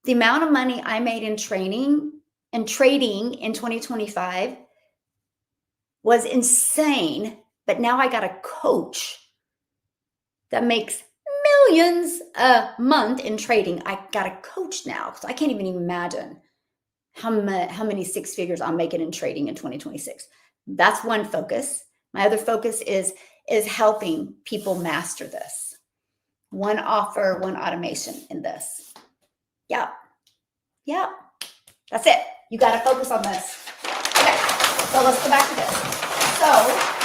the amount of money I made in training and trading in 2025 was insane. But now I got a coach that makes millions a month in trading. I got a coach now, so I can't even imagine how many 6 figures I'm making in trading in 2026. That's one focus. My other focus is helping people master this. One offer, one automation in this. Yeah. That's it. You got to focus on this. Okay, so let's go back to this. So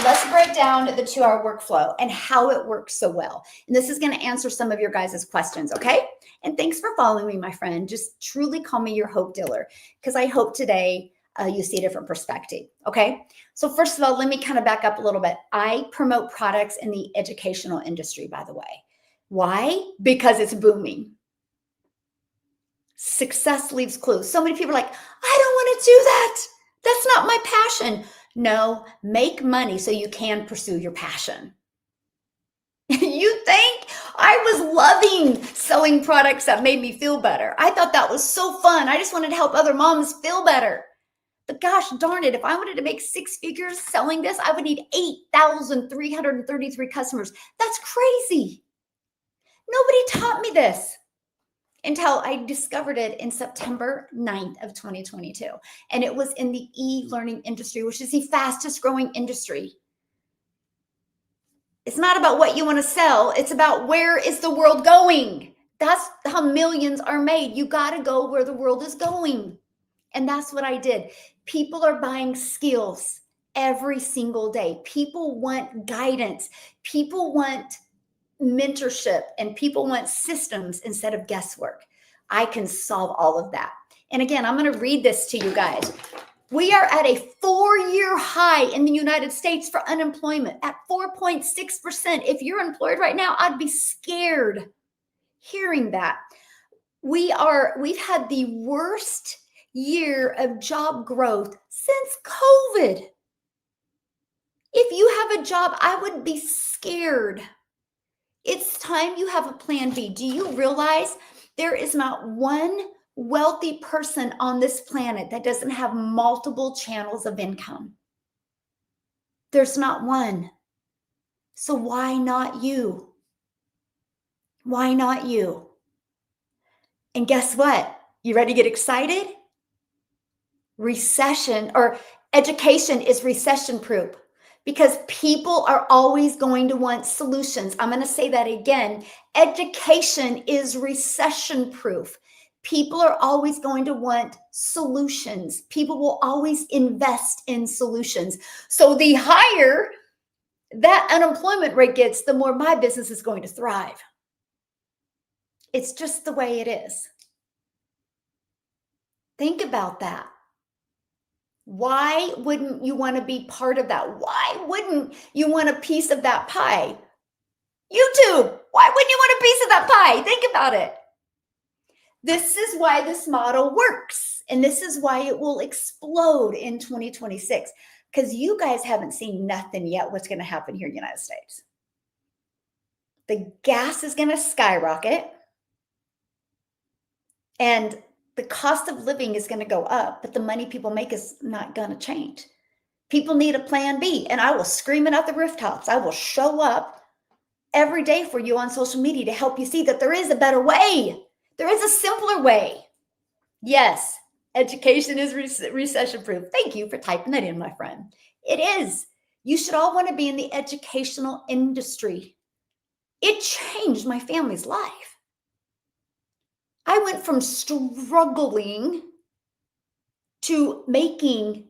let's break down the 2-hour workflow and how it works so well. And this is going to answer some of your guys' questions, okay? And thanks for following me, my friend. Just truly call me your hope dealer, because I hope today you see a different perspective, okay? So first of all, let me kind of back up a little bit. I promote products in the educational industry, by the way. Why? Because it's booming. Success leaves clues. So many people are like, I don't want to do that. That's not my passion. No, make money so you can pursue your passion. You think? I was loving selling products that made me feel better. I thought that was so fun. I just wanted to help other moms feel better. But gosh darn it, if I wanted to make 6 figures selling this, I would need 8,333 customers. That's crazy. Nobody taught me this until I discovered it in September 9th of 2022. And it was in the e-learning industry, which is the fastest growing industry. It's not about what you want to sell. It's about where is the world going. That's how millions are made. You got to go where the world is going. And that's what I did. People are buying skills every single day. People want guidance. People want mentorship, and people want systems instead of guesswork. I can solve all of that. And again, I'm going to read this to you guys. We are at a 4-year high in the United States for unemployment at 4.6%. If you're employed right now, I'd be scared hearing that. We've had the worst year of job growth since COVID. If you have a job, I would be scared. It's time you have a plan B. Do you realize there is not one wealthy person on this planet that doesn't have multiple channels of income? There's not one. So why not you? Why not you? And guess what? You ready to get excited? Recession or education is recession proof. Because people are always going to want solutions. I'm going to say that again. Education is recession proof. People are always going to want solutions. People will always invest in solutions. So the higher that unemployment rate gets, the more my business is going to thrive. It's just the way it is. Think about that. Why wouldn't you want to be part of that? Why wouldn't you want a piece of that pie? YouTube, why wouldn't you want a piece of that pie? Think about it. This is why this model works. And this is why it will explode in 2026. Because you guys haven't seen nothing yet what's going to happen here in the United States. The gas is going to skyrocket. And the cost of living is going to go up, but the money people make is not going to change. People need a plan B, and I will scream it out the rooftops. I will show up every day for you on social media to help you see that there is a better way. There is a simpler way. Yes, education is recession-proof. Thank you for typing that in, my friend. It is. You should all want to be in the educational industry. It changed my family's life. I went from struggling to making,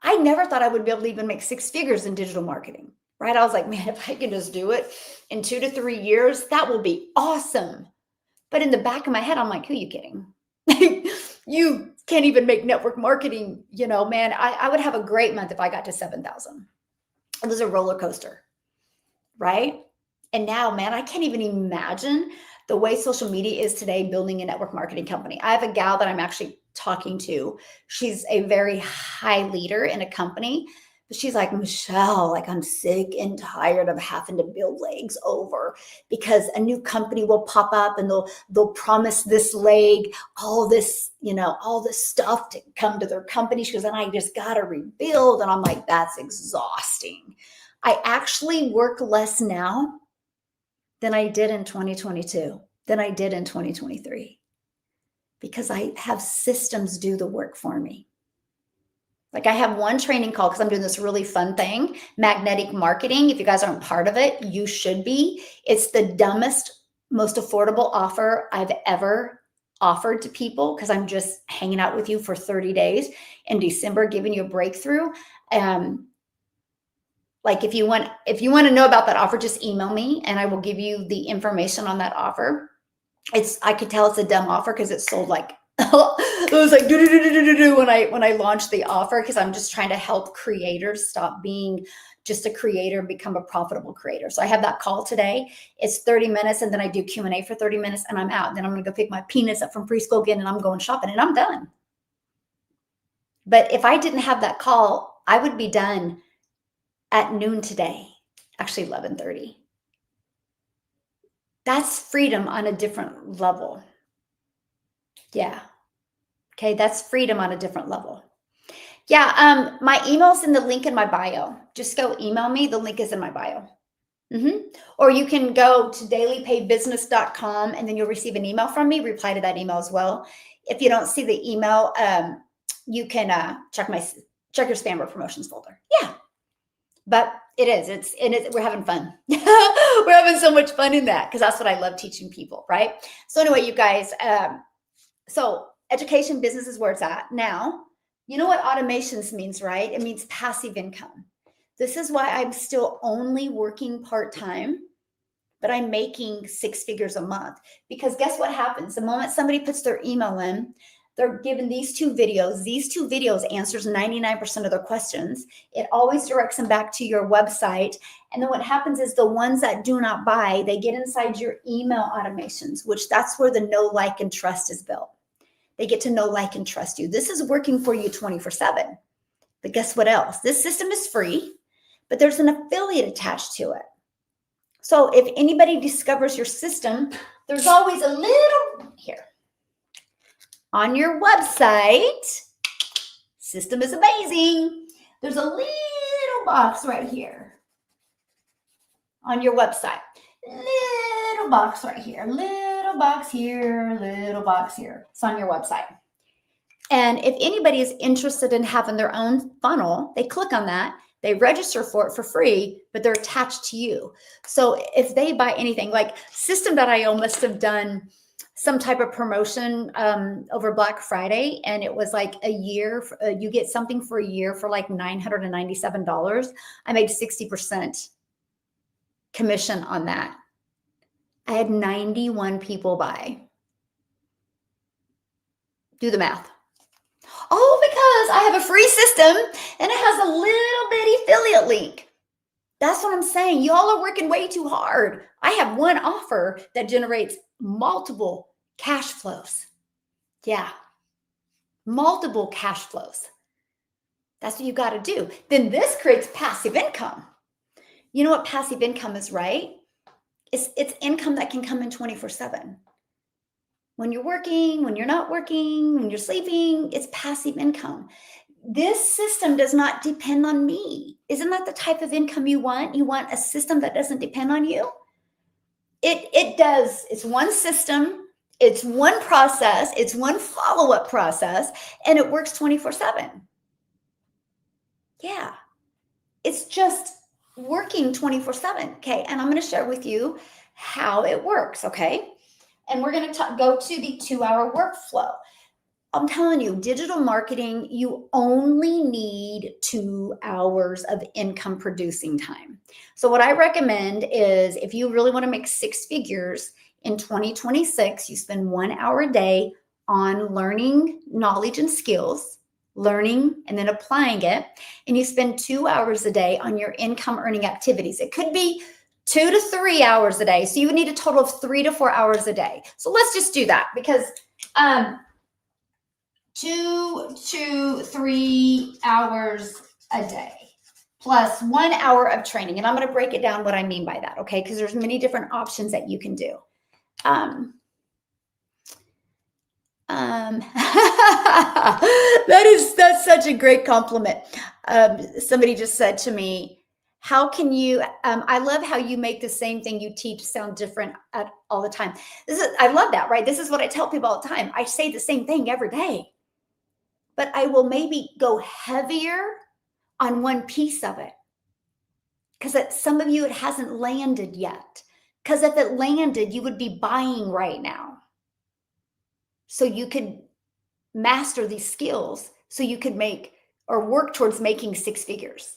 I never thought I would be able to even make 6 figures in digital marketing, right? I was like, man, if I can just do it in 2 to 3 years, that will be awesome. But in the back of my head, I'm like, who are you kidding? You can't even make network marketing, man. I would have a great month if I got to 7,000. It was a roller coaster, right? And now, man, I can't even imagine the way social media is today building a network marketing company. I have a gal that I'm actually talking to. She's a very high leader in a company, but she's like, Michelle, like I'm sick and tired of having to build legs over because a new company will pop up and they'll promise this leg, all this stuff to come to their company. She goes, and I just got to rebuild. And I'm like, that's exhausting. I actually work less now than I did in 2022, than I did in 2023, because I have systems do the work for me. Like I have one training call because I'm doing this really fun thing, magnetic marketing. If you guys aren't part of it, you should be. It's the dumbest, most affordable offer I've ever offered to people because I'm just hanging out with you for 30 days in December, giving you a breakthrough. Like if you want to know about that offer, just email me and I will give you the information on that offer. I could tell it's a dumb offer because it's sold like it was like when I launched the offer, because I'm just trying to help creators stop being just a creator and become a profitable creator. So I have that call today. It's 30 minutes and then I do Q&A for 30 minutes and I'm out. Then I'm going to go pick my peanuts up from preschool again and I'm going shopping and I'm done. But if I didn't have that call, I would be done at noon today, actually 11:30. That's freedom on a different level. Yeah. Okay. That's freedom on a different level. Yeah. My email's in the link in my bio. Just go email me. The link is in my bio. Or you can go to dailypaybusiness.com and then you'll receive an email from me. Reply to that email as well. If you don't see the email, you can check your spam or promotions folder. Yeah. But we're having fun. We're having so much fun in that because that's what I love teaching people, right? So anyway, you guys, so education business is where it's at. Now, you know what automations means, right? It means passive income. This is why I'm still only working part-time, but I'm making 6 figures a month. Because guess what happens? The moment somebody puts their email in, they're given these 2 videos. These 2 videos answers 99% of their questions. It always directs them back to your website. And then what happens is the ones that do not buy, they get inside your email automations, which that's where the know, like, and trust is built. They get to know, like, and trust you. This is working for you 24/7. But guess what else? This system is free, but there's an affiliate attached to it. So if anybody discovers your system, there's always a little here. On your website, system is amazing. There's a little box right here on your website. Little box right here. Little box here. Little box here. It's on your website. And if anybody is interested in having their own funnel, they click on that. They register for it for free, but they're attached to you. So if they buy anything, like System.io must have done some type of promotion over Black Friday, and it was like a year. You get something for a year for like $997. I made 60% commission on that. I had 91 people buy. Do the math. Oh, because I have a free system and it has a little bitty affiliate link. That's what I'm saying. Y'all are working way too hard. I have one offer that generates multiple cash flows. Yeah, multiple cash flows. That's what you got to do. Then this creates passive income. You know what passive income is, right? It's income that can come in 24/7. When you're working, when you're not working, when you're sleeping, it's passive income. This system does not depend on me. Isn't that the type of income you want? You want a system that doesn't depend on you? It does. It's one system, it's one process, it's one follow-up process, and it works 24/7. Yeah. It's just working 24/7. Okay. And I'm going to share with you how it works. Okay. And we're going to go to the 2-hour workflow. I'm telling you, digital marketing, you only need 2 hours of income producing time. So what I recommend is if you really want to make 6 figures in 2026, you spend 1 hour a day on learning knowledge and skills, learning and then applying it. And you spend 2 hours a day on your income earning activities. It could be 2 to 3 hours a day. So you would need a total of 3 to 4 hours a day. So let's just do that because 2 to 3 hours a day plus 1 hour of training. And I'm going to break it down what I mean by that. Okay. Because there's many different options that you can do. That's such a great compliment. Somebody just said to me, how can you, I love how you make the same thing you teach sound different all the time. I love that, right? This is what I tell people all the time. I say the same thing every day, but I will maybe go heavier on one piece of it. Because at some of you, it hasn't landed yet. Because if it landed, you would be buying right now. So you could master these skills so you could make or work towards making 6 figures.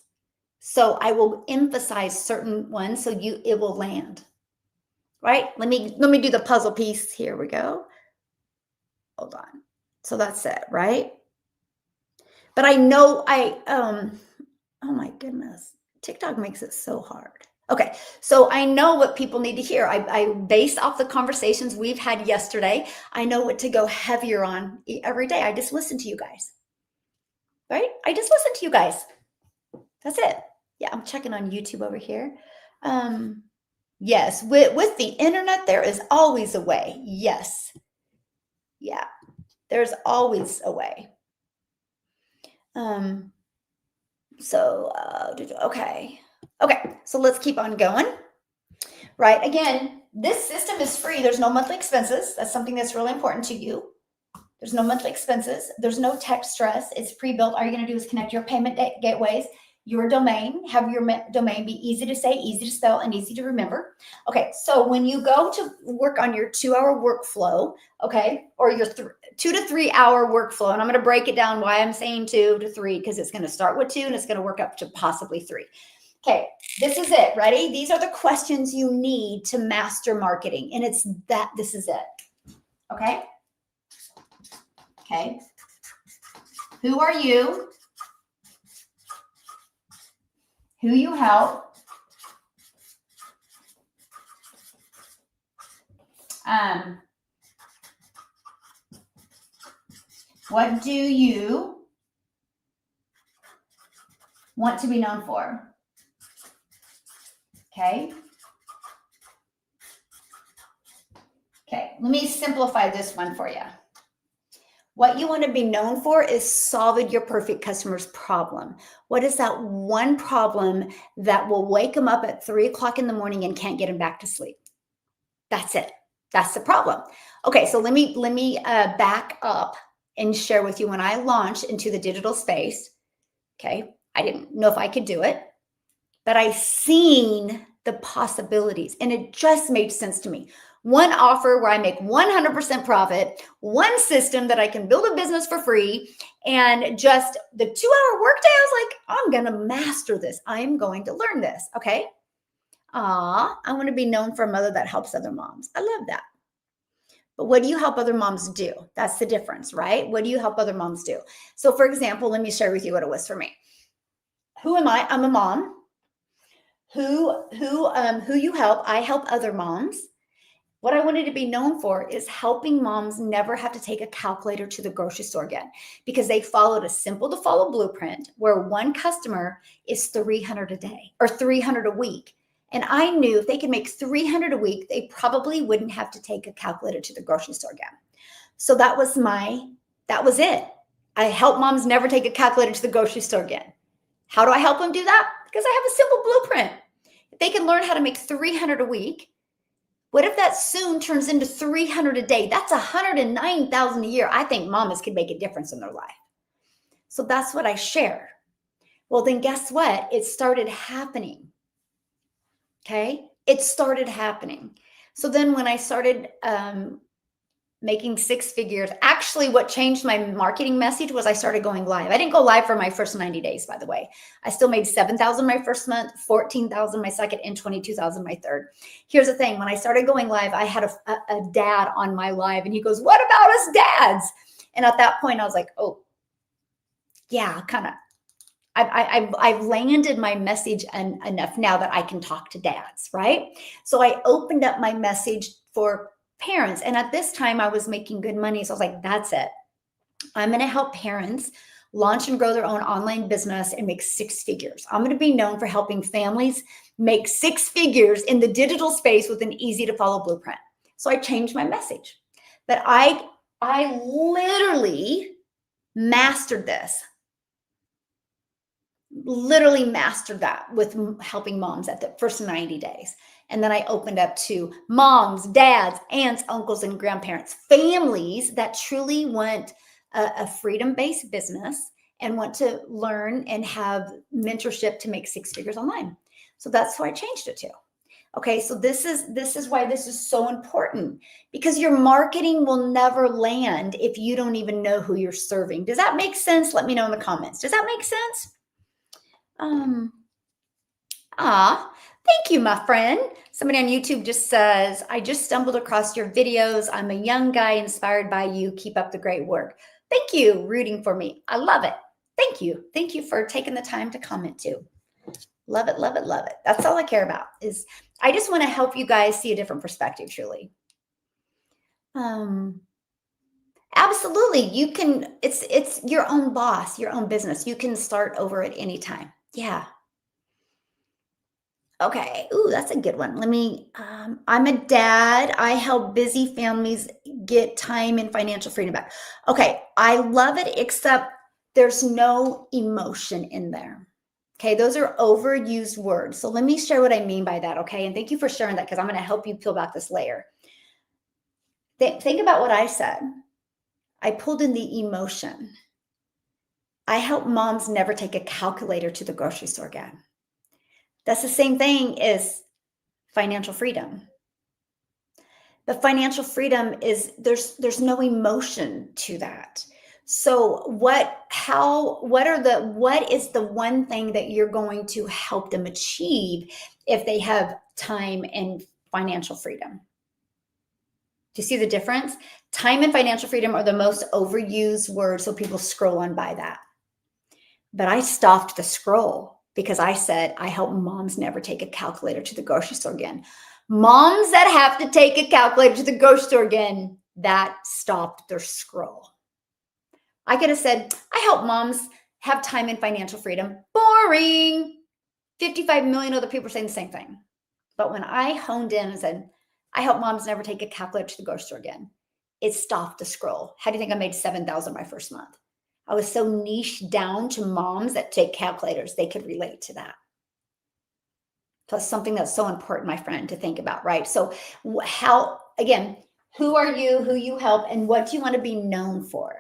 So I will emphasize certain ones so it will land. Right? Let me do the puzzle piece. Here we go. Hold on. So that's it, right? But I know oh my goodness. TikTok makes it so hard. Okay, so I know what people need to hear. I based off the conversations we've had yesterday, I know what to go heavier on every day. I just listen to you guys, right? I just listen to you guys. That's it. Yeah, I'm checking on YouTube over here. Yes, with the internet, there is always a way. Yes. Yeah, there's always a way. Okay. Okay, so let's keep on going. Right, again, this system is free. There's no monthly expenses. That's something that's really important to you. There's no monthly expenses. There's no tech stress. It's pre-built. All you're going to do is connect your payment gateways, your domain, have your domain be easy to say, easy to spell, and easy to remember. Okay, so when you go to work on your 2-hour workflow, okay, or your 2 to 3 hour workflow, and I'm going to break it down why I'm saying 2 to 3, because it's going to start with 2 and it's going to work up to possibly 3. Okay, this is it. Ready? These are the questions you need to master marketing. And this is it. Okay? Okay. Who are you? Who you help? What do you want to be known for? Okay. Okay, let me simplify this one for you. What you want to be known for is solving your perfect customer's problem. What is that one problem that will wake them up at 3 o'clock in the morning and can't get them back to sleep? That's it. That's the problem. Okay, so let me back up and share with you when I launched into the digital space. Okay, I didn't know if I could do it, but I seen the possibilities and it just made sense to me. one offer where I make 100% profit, one system that I can build a business for free, and just the 2-hour workday. I was like, I'm going to master this. I am going to learn this. Okay. I want to be known for a mother that helps other moms. I love that. But what do you help other moms do? That's the difference, right? What do you help other moms do? So for example, let me share with you what it was for me. Who am I? I'm a mom. Who you help? I help other moms. What I wanted to be known for is helping moms never have to take a calculator to the grocery store again, because they followed a simple to follow blueprint where one customer is 300 a day or 300 a week. And I knew if they could make 300 a week, they probably wouldn't have to take a calculator to the grocery store again. So that was it. I help moms never take a calculator to the grocery store again. How do I help them do that? Because I have a simple blueprint. If they can learn how to make 300 a week, what if that soon turns into 300 a day? That's 109,000 a year. I think mamas could make a difference in their life. So that's what I share. Well, then guess what? It started happening. Okay. It started happening. So then when I started making 6 figures, actually what changed my marketing message was I started going live. I didn't go live for my first 90 days, by the way. I still made 7,000 my first month, 14,000 my second, and 22,000 my third. Here's the thing. When I started going live, I had a dad on my live, and he goes, "What about us dads?" And at that point I was like, oh yeah, kind of. I've landed my message enough now that I can talk to dads, right? So I opened up my message for parents. And at this time I was making good money. So I was like, that's it. I'm going to help parents launch and grow their own online business and make 6 figures. I'm going to be known for helping families make 6 figures in the digital space with an easy to follow blueprint. So I changed my message. But I literally mastered this. Literally mastered that with helping moms at the first 90 days. And then I opened up to moms, dads, aunts, uncles, and grandparents, families that truly want a freedom-based business and want to learn and have mentorship to make 6 figures online. So that's who I changed it to. Okay, so this is why this is so important, because your marketing will never land if you don't even know who you're serving. Does that make sense? Let me know in the comments. Does that make sense? Thank you, my friend. Somebody on YouTube just says, I just stumbled across your videos. I'm a young guy inspired by you. Keep up the great work. Thank you, rooting for me. I love it. Thank you. Thank you for taking the time to comment too. Love it, love it, love it. That's all I care about. Is I just want to help you guys see a different perspective, truly. Absolutely. You can, it's your own boss, your own business. You can start over at any time. Yeah. Okay. Ooh, that's a good one. Let me, I'm a dad. I help busy families get time and financial freedom back. Okay. I love it, except there's no emotion in there. Okay. Those are overused words. So let me share what I mean by that. Okay. And thank you for sharing that, because I'm going to help you peel back this layer. Think about what I said. I pulled in the emotion. I help moms never take a calculator to the grocery store again. That's the same thing as financial freedom. But financial freedom is there's no emotion to that. So what is the one thing that you're going to help them achieve if they have time and financial freedom? Do you see the difference? Time and financial freedom are the most overused words, so people scroll on by that. But I stopped the scroll because I said, I help moms never take a calculator to the grocery store again. Moms that have to take a calculator to the grocery store again, that stopped their scroll. I could have said, I help moms have time and financial freedom. Boring. 55 million other people are saying the same thing. But when I honed in and said, I help moms never take a calculator to the grocery store again, it stopped the scroll. How do you think I made 7,000 my first month? I was so niched down to moms that take calculators. They could relate to that. Plus something that's so important, my friend, to think about, right? So how, again, who are you, who you help, and what do you want to be known for?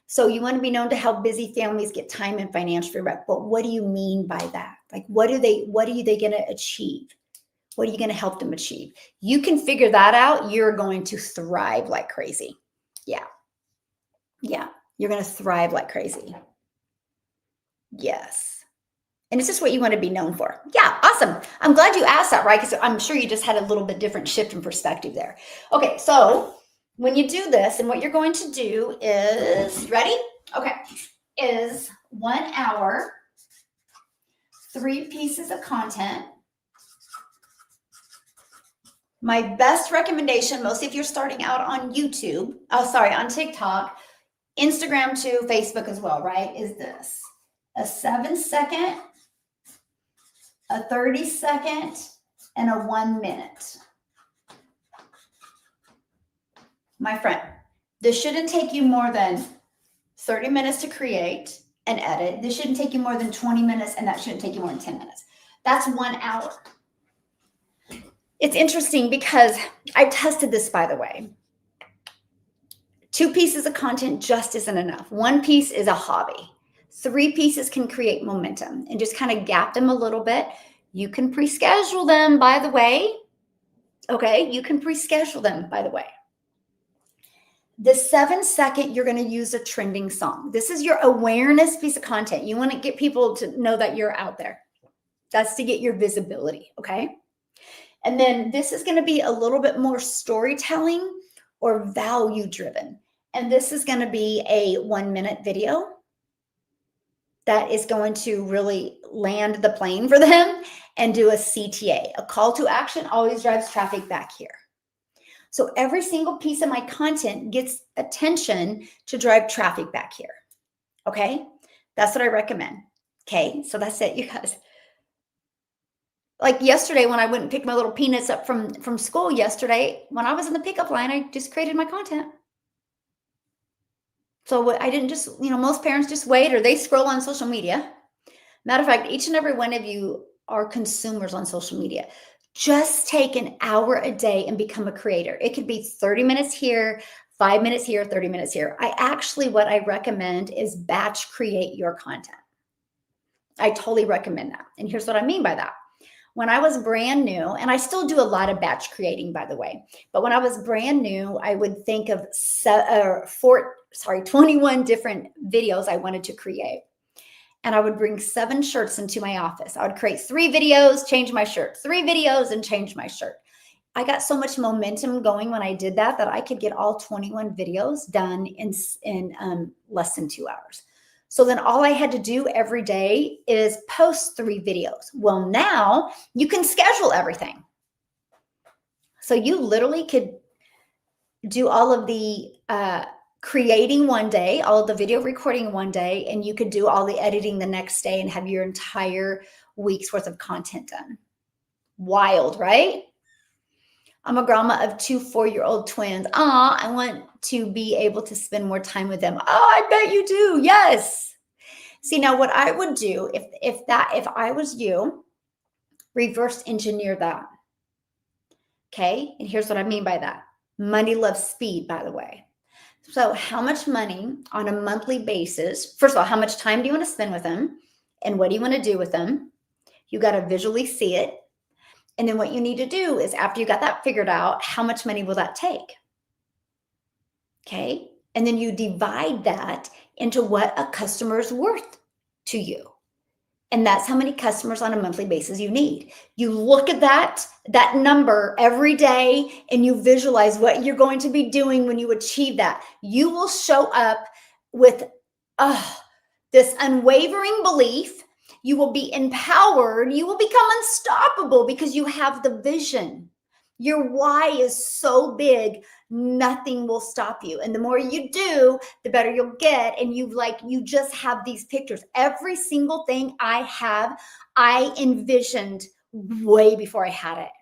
So you want to be known to help busy families get time and financial freedom. But what do you mean by that? Like, what are they going to achieve? What are you going to help them achieve? You can figure that out. You're going to thrive like crazy. Yeah. Yeah. You're going to thrive like crazy. Yes. And is this what you want to be known for? Yeah, awesome. I'm glad you asked that, right? Because I'm sure you just had a little bit different shift in perspective there. Okay, so when you do this, and what you're going to do is, ready? Okay, is 1 hour, 3 pieces of content. My best recommendation, mostly if you're starting out on YouTube, on TikTok, Instagram too, Facebook as well, right, is this. A 7-second, a 30-second, and a 1 minute. My friend, this shouldn't take you more than 30 minutes to create and edit. This shouldn't take you more than 20 minutes, and that shouldn't take you more than 10 minutes. That's 1 hour. It's interesting because I tested this, by the way. 2 pieces of content just isn't enough. 1 piece is a hobby. 3 pieces can create momentum, and just kind of gap them a little bit. You can pre-schedule them, by the way. Okay, you can pre-schedule them, by the way. The 7-second, you're going to use a trending song. This is your awareness piece of content. You want to get people to know that you're out there. That's to get your visibility, okay? And then this is going to be a little bit more storytelling or value driven. And this is going to be a 1-minute video that is going to really land the plane for them and do a CTA. A call to action always drives traffic back here. So every single piece of my content gets attention to drive traffic back here. Okay? That's what I recommend. Okay? So that's it, you guys. Like yesterday when I went and picked my little peanuts up from school yesterday, when I was in the pickup line, I just created my content. So I didn't just, most parents just wait or they scroll on social media. Matter of fact, each and every one of you are consumers on social media. Just take an hour a day and become a creator. It could be 30 minutes here, 5 minutes here, 30 minutes here. What I recommend is batch create your content. I totally recommend that. And here's what I mean by that. When I was brand new, and I still do a lot of batch creating, by the way, but when I was brand new, I would think of 21 different videos I wanted to create. And I would bring 7 shirts into my office. I would create 3 videos, change my shirt, 3 videos, and change my shirt. I got so much momentum going when I did that I could get all 21 videos done in less than 2 hours. So then all I had to do every day is post 3 videos. Well, now you can schedule everything. So you literally could do all of the creating one day, all of the video recording one day, and you could do all the editing the next day and have your entire week's worth of content done. Wild, right? I'm a grandma of 2 4-year-old twins. I want to be able to spend more time with them. I bet you do. Yes. See, now what I would do if I was you, reverse engineer that. Okay. And here's what I mean by that. Money loves speed, by the way. So how much money on a monthly basis, first of all, how much time do you want to spend with them? And what do you want to do with them? You got to visually see it. And then what you need to do is after you got that figured out, how much money will that take? Okay. And then you divide that into what a customer is worth to you. And that's how many customers on a monthly basis you need. You look at that number every day and you visualize what you're going to be doing when you achieve that. You will show up with this unwavering belief. You will be empowered. You will become unstoppable because you have the vision. Your why is so big, nothing will stop you. And the more you do, the better you'll get. And you just have these pictures. Every single thing I have, I envisioned way before I had it.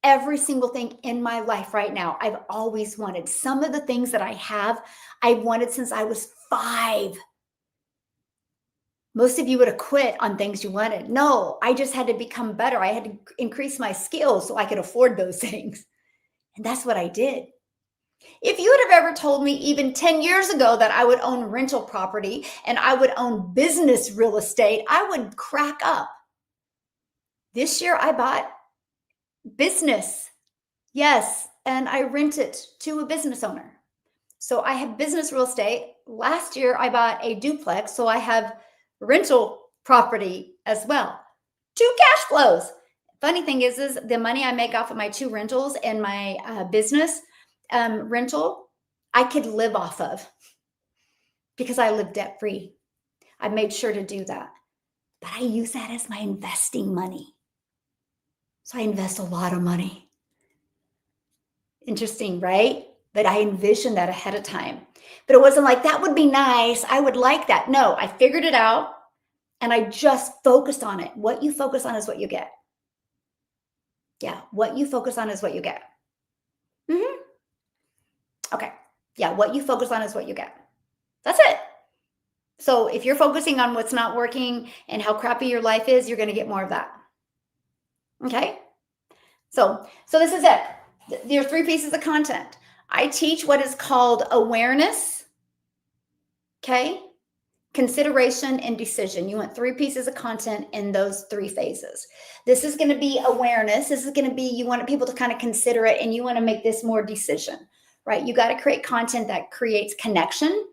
Every single thing in my life right now, I've always wanted. Some of the things that I have, I've wanted since I was 5. Most of you would have quit on things you wanted. No, I just had to become better. I had to increase my skills so I could afford those things. And that's what I did. If you would have ever told me even 10 years ago that I would own rental property and I would own business real estate, I would crack up. This year I bought Business. Yes. And I rent it to a business owner. So I have business real estate. Last year, I bought a duplex. So I have rental property as well. 2 cash flows. Funny thing is the money I make off of my 2 rentals and my business rental, I could live off of because I live debt free. I made sure to do that. But I use that as my investing money. So I invest a lot of money. Interesting, right? But I envisioned that ahead of time. But it wasn't like, that would be nice. I would like that. No, I figured it out and I just focused on it. What you focus on is what you get. Yeah, what you focus on is what you get. Okay. Yeah, what you focus on is what you get. That's it. So if you're focusing on what's not working and how crappy your life is, you're going to get more of that. Okay? So this is it. There are 3 pieces of content. I teach what is called awareness, okay, consideration, and decision. You want 3 pieces of content in those 3 phases. This is going to be awareness. This is going to be, you want people to kind of consider it and you want to make this more decision, right? You got to create content that creates connection,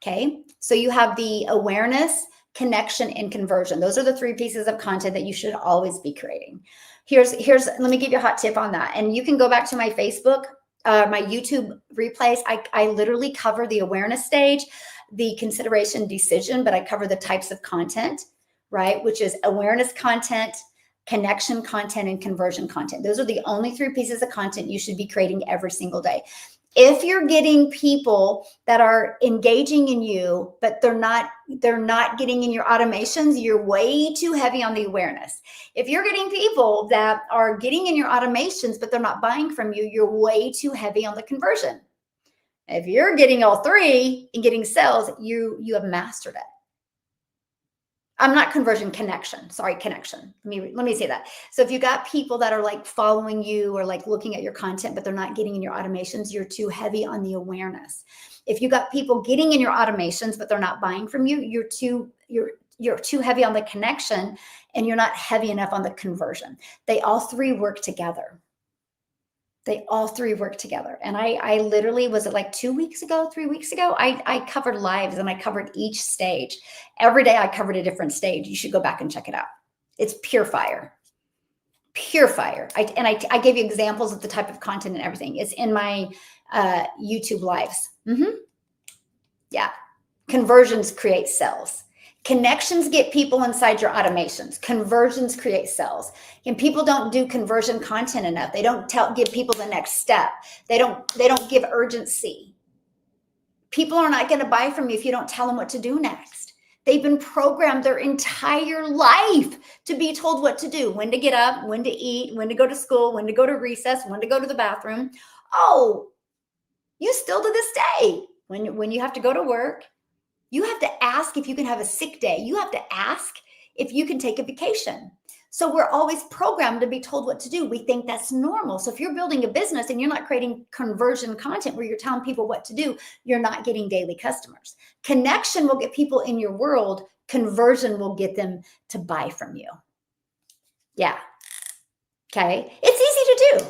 okay? So you have the awareness, connection, and conversion. Those are the 3 pieces of content that you should always be creating. Here's let me give you a hot tip on that. And you can go back to my Facebook, my YouTube replays. I literally cover the awareness stage, the consideration, decision, but I cover the types of content, right? Which is awareness content, connection content, and conversion content. Those are the only 3 pieces of content you should be creating every single day. If you're getting people that are engaging in you, but they're not getting in your automations, you're way too heavy on the awareness. If you're getting people that are getting in your automations, but they're not buying from you, you're way too heavy on the conversion. If you're getting all 3 and getting sales, you have mastered it. I'm not conversion, connection. Sorry, connection. Let me say that. So if you got people that are like following you or like looking at your content, but they're not getting in your automations, you're too heavy on the awareness. If you got people getting in your automations, but they're not buying from you, you're too heavy on the connection and you're not heavy enough on the conversion. They all 3 work together. They all 3 work together. And I literally, was it like 2 weeks ago, 3 weeks ago? I covered lives and I covered each stage. Every day I covered a different stage. You should go back and check it out. It's pure fire. Pure fire. I gave you examples of the type of content and everything. It's in my YouTube lives. Yeah. Conversions create sales. Connections get people inside your automations. Conversions create sales. And people don't do conversion content enough. They don't give people the next step. They don't give urgency. People are not going to buy from you if you don't tell them what to do next. They've been programmed their entire life to be told what to do, when to get up, when to eat, when to go to school, when to go to recess, when to go to the bathroom. Oh, you still to this day, when you have to go to work, you have to ask if you can have a sick day. You have to ask if you can take a vacation. So we're always programmed to be told what to do. We think that's normal. So if you're building a business and you're not creating conversion content where you're telling people what to do, you're not getting daily customers. Connection will get people in your world. Conversion will get them to buy from you. Yeah. Okay. It's easy to do.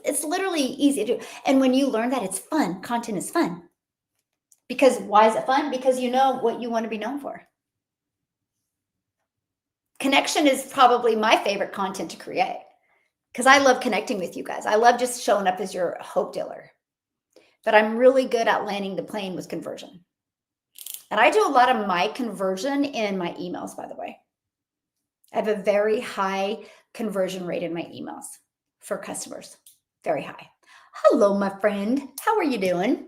It's literally easy to do. And when you learn that, it's fun. Content is fun. Because why is it fun? Because you know what you want to be known for. Connection is probably my favorite content to create because I love connecting with you guys. I love just showing up as your hope dealer. But I'm really good at landing the plane with conversion. And I do a lot of my conversion in my emails, by the way. I have a very high conversion rate in my emails for customers. Very high. Hello, my friend. How are you doing?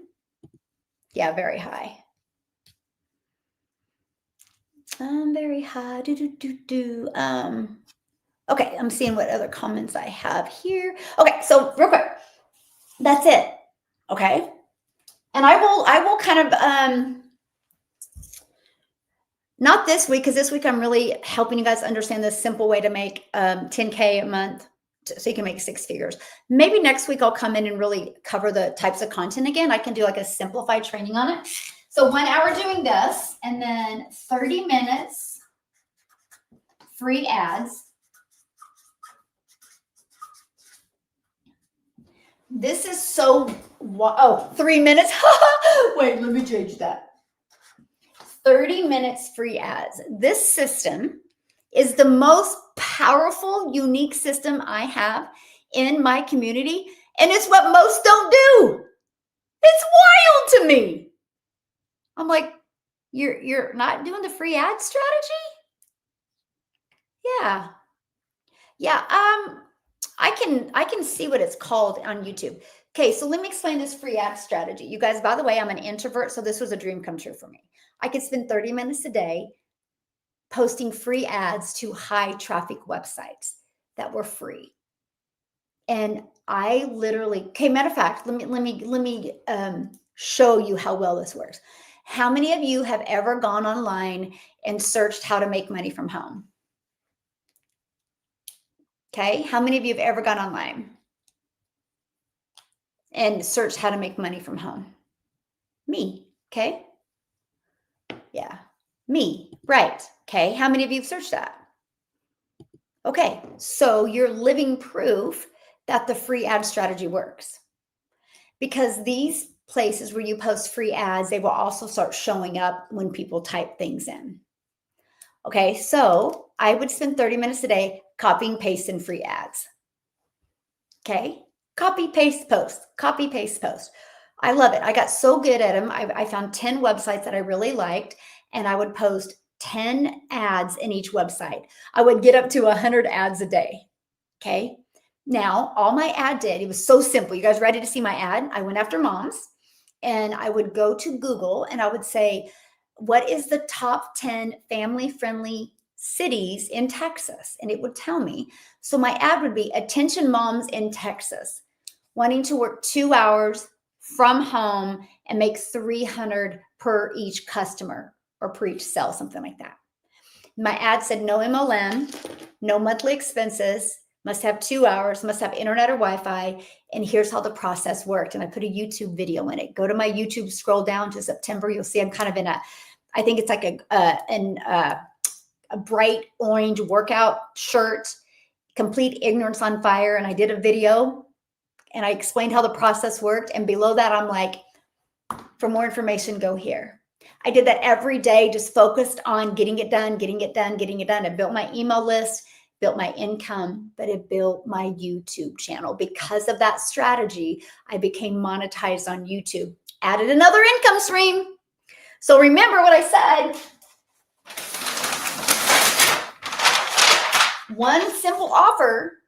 Yeah, very high. Very high. Okay, I'm seeing what other comments I have here. Okay, so real quick, that's it. Okay, and I will kind of not this week, because this week I'm really helping you guys understand this simple way to make $10K a month, so you can make 6 figures. Maybe next week I'll come in and really cover the types of content again. I can do like a simplified training on it. So 1 hour doing this, and then 30 minutes free ads. This is so, oh, 3 minutes. Wait, let me change that. 30 minutes free ads. This system is the most powerful, unique system I have in my community. And it's what most don't do. It's wild to me. I'm like, you're not doing the free ad strategy? Yeah. Yeah. I can see what it's called on YouTube. Okay, so let me explain this free ad strategy. You guys, by the way, I'm an introvert, so this was a dream come true for me. I could spend 30 minutes a day posting free ads to high traffic websites that were free. And I literally, okay, matter of fact, let me show you how well this works. How many of you have ever gone online and searched how to make money from home? Okay, how many of you have ever gone online and searched how to make money from home? Me, okay? Yeah, me, right. Okay, how many of you have searched that? Okay, so you're living proof that the free ad strategy works. Because these places where you post free ads, they will also start showing up when people type things in. Okay, so I would spend 30 minutes a day copying, pasting free ads. Okay, copy, paste, post, copy, paste, post. I love it. I got so good at them. I found 10 websites that I really liked, and I would post 10 ads in each website. I would get up to 100 ads a day. Okay, now all my ad did, it was so simple. You guys ready to see my ad? I went after moms, and I would go to Google and I would say, what is the top 10 family-friendly cities in Texas? And it would tell me. So my ad would be, attention moms in Texas, wanting to work 2 hours from home and make 300 per each customer or per each sale, something like that. My ad said no MLM, no monthly expenses, must have 2 hours, must have internet or Wi-Fi, and here's how the process worked. And I put a YouTube video in it. Go to my YouTube, scroll down to September. You'll see I'm kind of in a, I think it's like a bright orange workout shirt, complete ignorance on fire. And I did a video and I explained how the process worked. And below that, I'm like, for more information, go here. I did that every day, just focused on getting it done, getting it done, getting it done. I built my email list, built my income, but it built my YouTube channel. Because of that strategy, I became monetized on YouTube, added another income stream. So remember what I said. One simple offer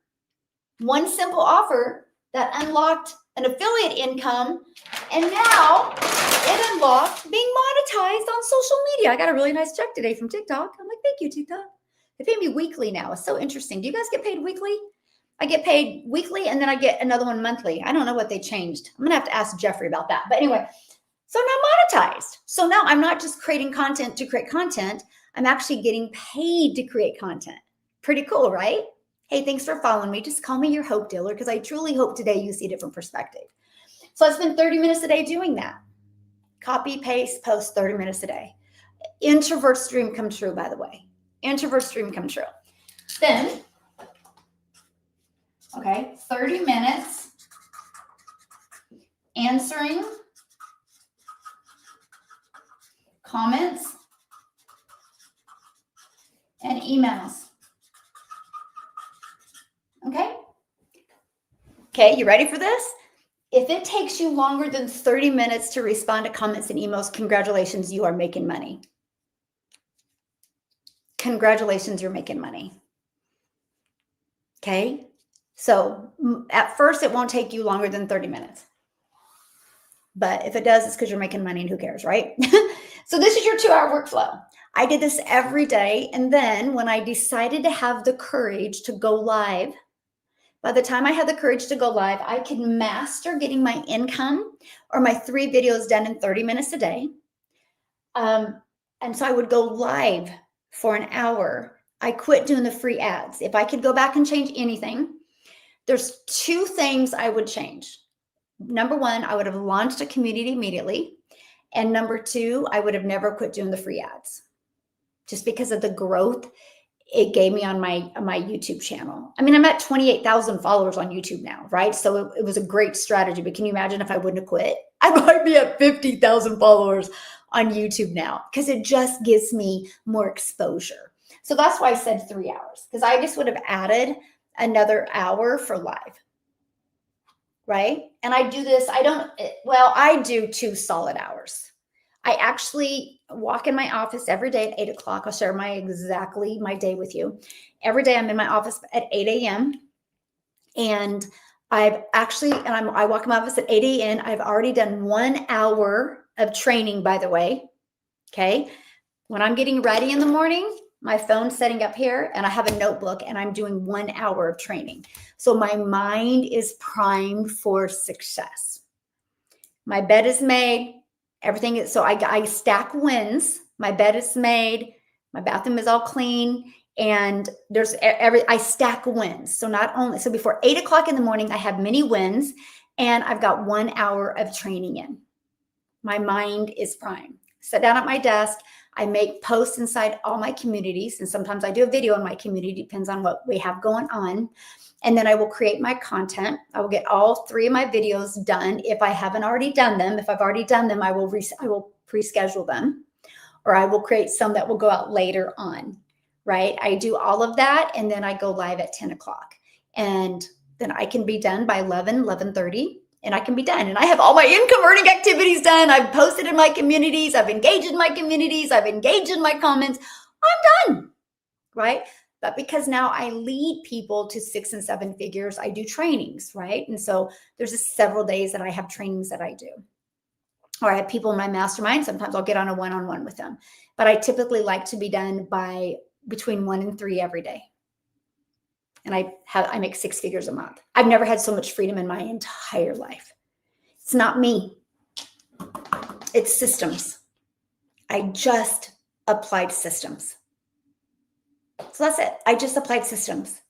that unlocked an affiliate income, and now it unlocked being monetized on social media. I got a really nice check today from TikTok. I'm like, thank you, TikTok. They pay me weekly now. It's so interesting. Do you guys get paid weekly? I get paid weekly, and then I get another one monthly. I don't know what they changed. I'm gonna have to ask Jeffrey about that. But anyway, so now monetized. So now I'm not just creating content to create content. I'm actually getting paid to create content. Pretty cool, right? Hey, thanks for following me. Just call me your hope dealer, because I truly hope today you see a different perspective. So I spend 30 minutes a day doing that. Copy, paste, post 30 minutes a day. Introvert's dream come true, by the way. Introvert's dream come true. Then, okay, 30 minutes answering comments and emails. Okay? Okay, you ready for this? If it takes you longer than 30 minutes to respond to comments and emails, congratulations, you are making money. Congratulations, you're making money. Okay? So at first, it won't take you longer than 30 minutes. But if it does, it's because you're making money, and who cares, right? So this is your 2-hour workflow. I did this every day. And then when I decided to have the courage to go live, by the time I had the courage to go live, I could master getting my income or my 3 videos done in 30 minutes a day. And so I would go live for an hour. I quit doing the free ads. If I could go back and change anything, there's 2 things I would change. Number 1, I would have launched a community immediately. And number 2, I would have never quit doing the free ads, just because of the growth it gave me on my YouTube channel. I mean, I'm at 28,000 followers on YouTube now, right? So it was a great strategy. But can you imagine if I wouldn't have quit? I might be at 50,000 followers on YouTube now, because it just gives me more exposure. So that's why I said 3 hours, because I just would have added another hour for live, right? And I do this, I do 2 solid hours. I actually walk in my office every day at 8 o'clock. I'll share my day with you. Every day I'm in my office at 8 a.m. And I walk in my office at 8 a.m. I've already done 1 hour of training, by the way. Okay. When I'm getting ready in the morning, my phone's setting up here and I have a notebook and I'm doing 1 hour of training. So my mind is primed for success. My bed is made. Everything is, so I stack wins. My bed is made. My bathroom is all clean. And I stack wins. So before 8 o'clock in the morning, I have many wins and I've got 1 hour of training in. My mind is prime. Sit down at my desk. I make posts inside all my communities. And sometimes I do a video in my community, depends on what we have going on. And then I will create my content. I will get all 3 of my videos done. If I haven't already done them, if I've already done them, I will pre-schedule them, or I will create some that will go out later on, right? I do all of that. And then I go live at 10 o'clock, and then I can be done by 11:30, and I can be done. And I have all my income earning activities done. I've posted in my communities. I've engaged in my communities. I've engaged in my comments. I'm done, right? But because now I lead people to 6 and 7 figures, I do trainings, right? And so there's several days that I have trainings that I do. Or I have people in my mastermind. Sometimes I'll get on a one-on-one with them. But I typically like to be done by between 1 and 3 every day. And I make 6 figures a month. I've never had so much freedom in my entire life. It's not me. It's systems. I just applied systems. So that's it. I just applied systems.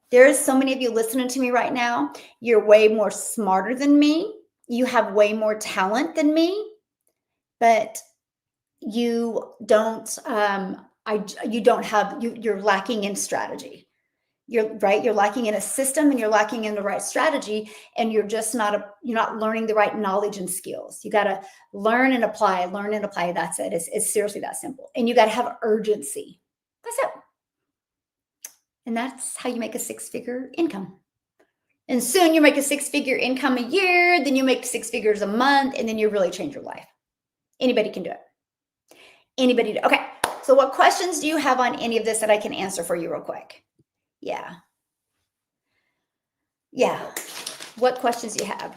There's so many of you listening to me right now. You're way more smarter than me. You have way more talent than me, but you don't, you're lacking in strategy. You're lacking in a system, and you're lacking in the right strategy, and you're not learning the right knowledge and skills. You got to learn and apply. That's it. It's seriously that simple. And you got to have urgency. That's it. And that's how you make a 6-figure income. And soon you make a 6-figure income a year, then you make 6 figures a month, and then you really change your life. Anybody can do it. Anybody. Okay. So what questions do you have on any of this that I can answer for you real quick? Yeah. What questions do you have?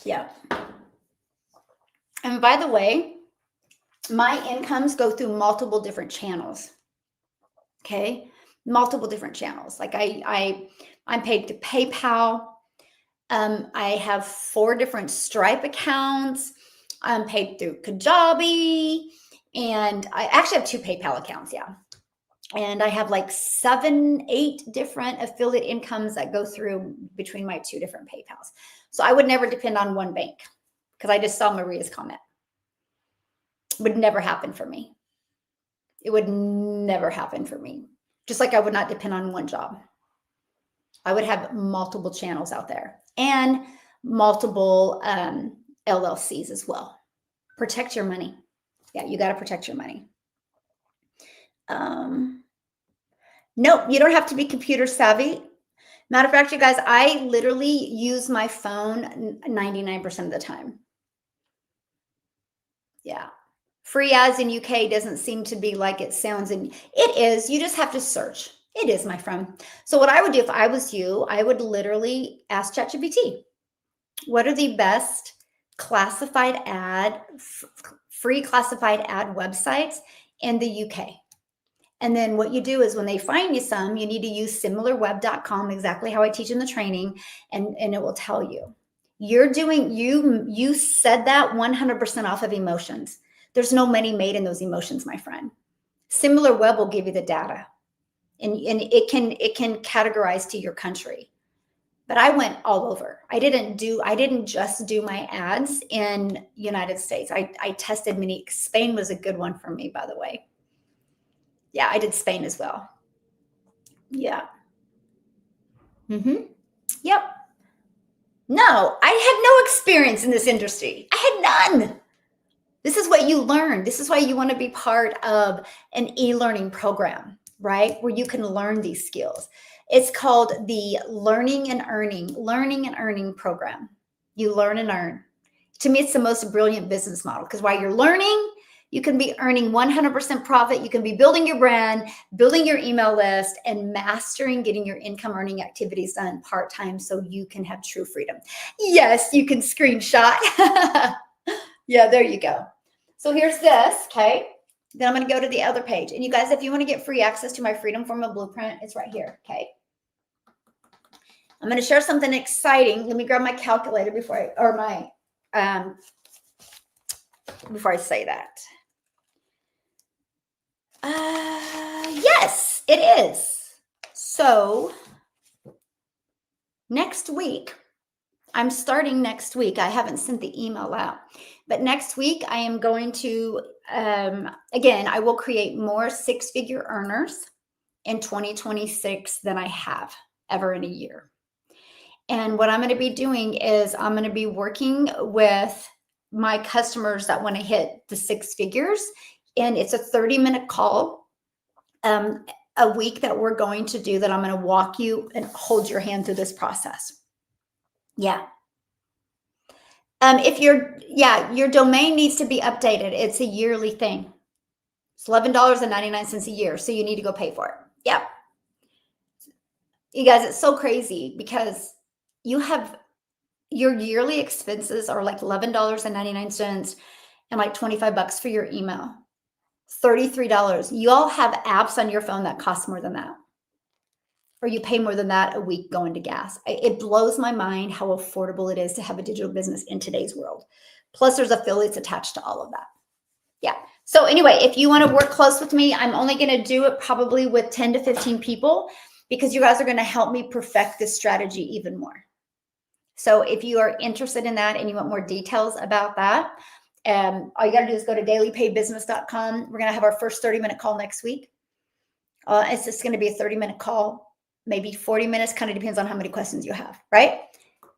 Yeah. And by the way, my incomes go through multiple different channels. Okay. Multiple different channels. Like I'm paid through PayPal. I have 4 different Stripe accounts. I'm paid through Kajabi. And I actually have 2 PayPal accounts. Yeah. And I have like 7, 8 different affiliate incomes that go through between my 2 different PayPals. So I would never depend on one bank, because I just saw Maria's comment. It would never happen for me. It would never happen for me. Just like I would not depend on one job. I would have multiple channels out there and multiple LLCs as well. Protect your money. Yeah, you got to protect your money. Nope, you don't have to be computer savvy. Matter of fact, you guys, I literally use my phone 99% of the time. Yeah. Free ads in UK doesn't seem to be like it sounds. And it is. You just have to search. It is, my friend. So what I would do if I was you, I would literally ask ChatGPT, what are the best free classified ad websites in the UK? And then what you do is when they find you some, you need to use similarweb.com, exactly how I teach in the training, and it will tell you. You said that 100% off of emotions. There's no money made in those emotions, my friend. SimilarWeb will give you the data, and it can categorize to your country. but I went all over. I didn't just do my ads in United States. I tested many. Spain was a good one for me, by the way. Yeah, I did Spain as well. Yeah. Yep. No, I had no experience in this industry. I had none. This is what you learn. This is why you want to be part of an e-learning program, right? Where you can learn these skills. It's called the Learning and Earning program. You learn and earn. To me, it's the most brilliant business model because while you're learning, you can be earning 100% profit. You can be building your brand, building your email list, and mastering getting your income earning activities done part-time so you can have true freedom. Yes, you can screenshot. Yeah, there you go. So here's this, okay? Then I'm going to go to the other page. And you guys, if you want to get free access to my Freedom Formula Blueprint, it's right here, okay? I'm going to share something exciting. Let me grab my calculator before I say that. Yes, it is. So next week, I'm starting next week. I haven't sent the email out, but next week I am going to, again, I will create more six-figure earners in 2026 than I have ever in a year. And what I'm going to be doing is I'm going to be working with my customers that want to hit the six figures. And it's a 30-minute call a week that we're going to do that I'm going to walk you and hold your hand through this process. Yeah. If your domain needs to be updated, it's a yearly thing. It's $11.99 a year. So you need to go pay for it. Yeah. You guys, it's so crazy because you have your yearly expenses are like $11.99 and like $25 for your email, $33. You all have apps on your phone that cost more than that, or you pay more than that a week going to gas. It blows my mind how affordable it is to have a digital business in today's world. Plus there's affiliates attached to all of that. Yeah. So anyway, if you want to work close with me, I'm only going to do it probably with 10 to 15 people because you guys are going to help me perfect this strategy even more. So if you are interested in that and you want more details about that, all you got to do is go to dailypaidbusiness.com. We're going to have our first 30-minute call next week. It's just going to be a 30-minute call, maybe 40 minutes, kind of depends on how many questions you have, right?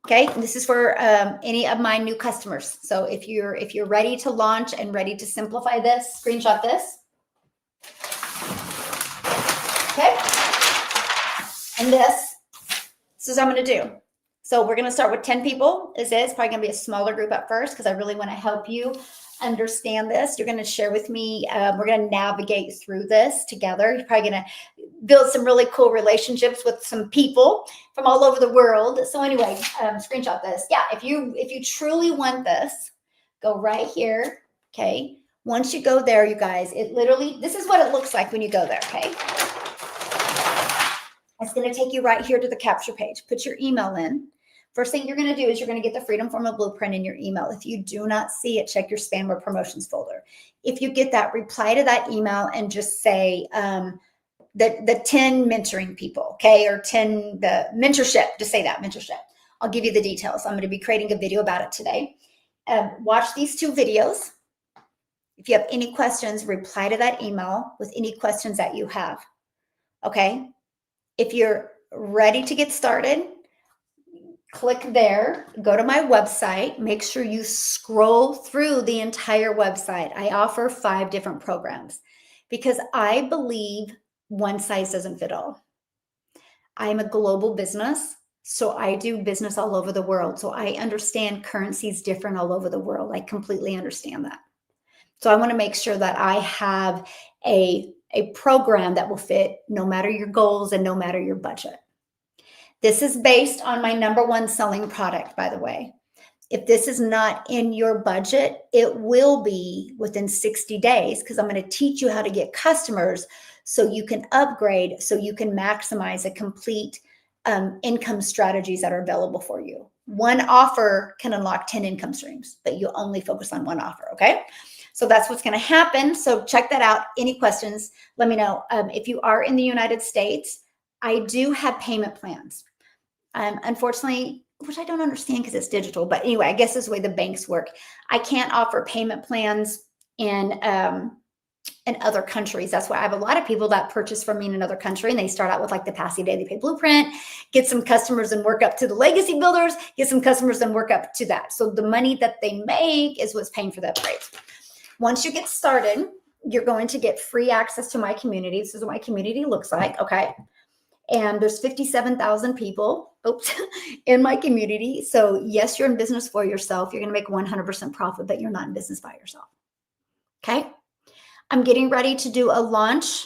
Okay, and this is for any of my new customers. So if you're ready to launch and ready to simplify this, screenshot this. Okay, and this is what I'm going to do. So we're going to start with 10 people. It's probably going to be a smaller group at first because I really want to help you understand this. You're going to share with me. We're going to navigate through this together. You're probably going to build some really cool relationships with some people from all over the world. So anyway, screenshot this. Yeah, if you truly want this, go right here. Okay. Once you go there, you guys, this is what it looks like when you go there. Okay. It's going to take you right here to the capture page. Put your email in. First thing you're going to do is you're going to get the Freedom Formula Blueprint in your email. If you do not see it, check your spam or promotions folder. If you get that, reply to that email and just say the 10 mentoring people, okay, or 10 the mentorship. Just say that mentorship. I'll give you the details. I'm going to be creating a video about it today. Watch these 2 videos. If you have any questions, reply to that email with any questions that you have. Okay. If you're ready to get started, click there, go to my website, make sure you scroll through the entire website. I offer 5 different programs because I believe one size doesn't fit all. I'm a global business, so I do business all over the world. So I understand currencies different all over the world. I completely understand that. So I want to make sure that I have a program that will fit no matter your goals and no matter your budget. This is based on my #1 selling product, by the way. If this is not in your budget, it will be within 60 days because I'm going to teach you how to get customers so you can upgrade, so you can maximize a complete income strategies that are available for you. One offer can unlock 10 income streams, but you only focus on one offer, okay? So that's what's going to happen. So check that out. Any questions, let me know. If you are in the United States, I do have payment plans. Unfortunately, which I don't understand because it's digital, but anyway, I guess this is the way the banks work. I can't offer payment plans in other countries. That's why I have a lot of people that purchase from me in another country, and they start out with like the Passy Daily Pay Blueprint, get some customers and work up to the legacy builders, get some customers and work up to that. So the money that they make is what's paying for the upgrades. Once you get started, you're going to get free access to my community. This is what my community looks like, okay? And there's 57,000 people in my community. So yes, you're in business for yourself. You're going to make 100% profit, but you're not in business by yourself, okay? I'm getting ready to do a launch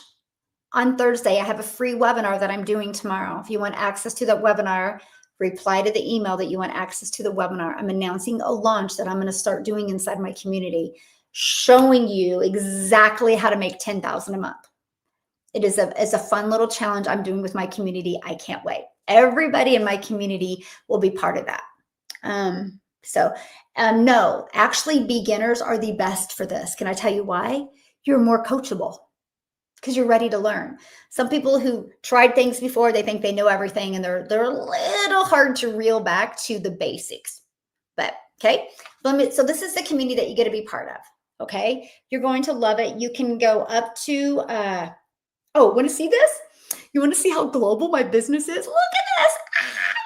on Thursday. I have a free webinar that I'm doing tomorrow. If you want access to that webinar, reply to the email that you want access to the webinar. I'm announcing a launch that I'm going to start doing inside my community, showing you exactly how to make $10,000 a month. It's a fun little challenge I'm doing with my community. I can't wait. Everybody in my community will be part of that. No, actually beginners are the best for this. Can I tell you why? You're more coachable because you're ready to learn. Some people who tried things before, they think they know everything, and they're a little hard to reel back to the basics. But okay, so this is the community that you get to be part of. Okay, you're going to love it. You can go up to want to see this? You want to see how global my business is? Look at this.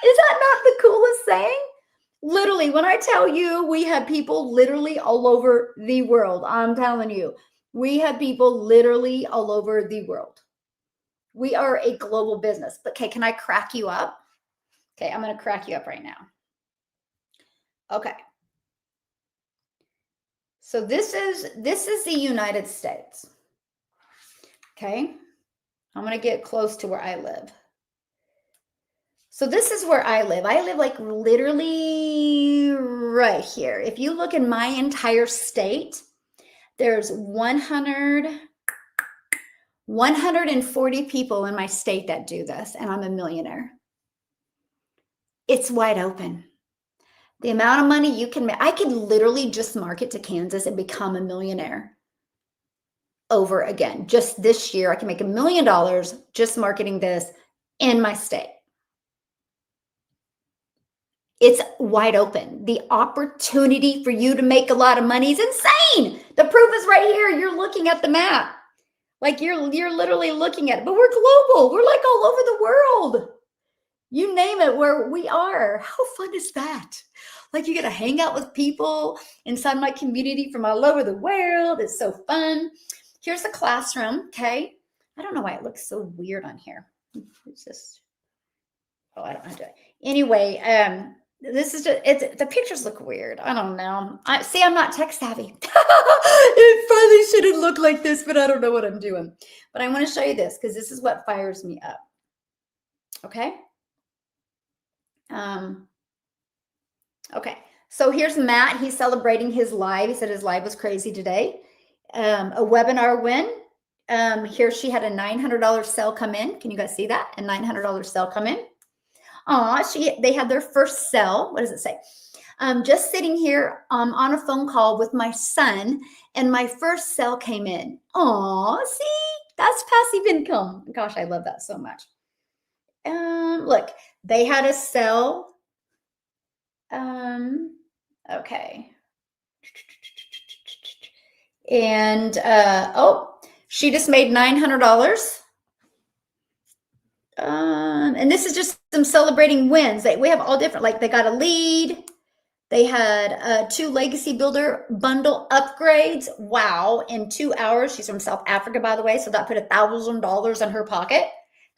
Is that not the coolest thing? Literally, when I tell you we have people literally all over the world, I'm telling you, we have people literally all over the world. We are a global business. But okay, can I crack you up? Okay, I'm going to crack you up right now. Okay. So this is the United States. Okay. I'm going to get close to where I live. So this is where I live. I live like literally right here. If you look in my entire state, there's 140 people in my state that do this, and I'm a millionaire. It's wide open. The amount of money you can make, I could literally just market to Kansas and become a millionaire over again. Just this year, I can make $1 million just marketing this in my state. It's wide open. The opportunity for you to make a lot of money is insane. The proof is right here. You're looking at the map. Like you're literally looking at it, but we're global. We're like all over the world. You name it, where we are. How fun is that? Like you get to hang out with people inside my community from all over the world. It's so fun. Here's the classroom, okay? I don't know why it looks so weird on here. It's just, I don't know how to do it. Anyway, this is just, the pictures look weird. I don't know. I'm not tech savvy. It probably shouldn't look like this, but I don't know what I'm doing. But I want to show you this because this is what fires me up. Okay. Okay. So here's Matt. He's celebrating his live. He said his live was crazy today. A webinar win. Here she had a $900 sale come in. Can you guys see that? A $900 sale come in. They had their first sell. What does it say? Just sitting here on a phone call with my son, and my first sell came in. See, that's passive income. Gosh, I love that so much. Look, they had a sell. Okay. And she just made $900. And this is just them celebrating wins. We have all different, like they got a lead. They had 2 legacy builder bundle upgrades. Wow. In 2 hours. She's from South Africa, by the way. So that put $1,000 in her pocket.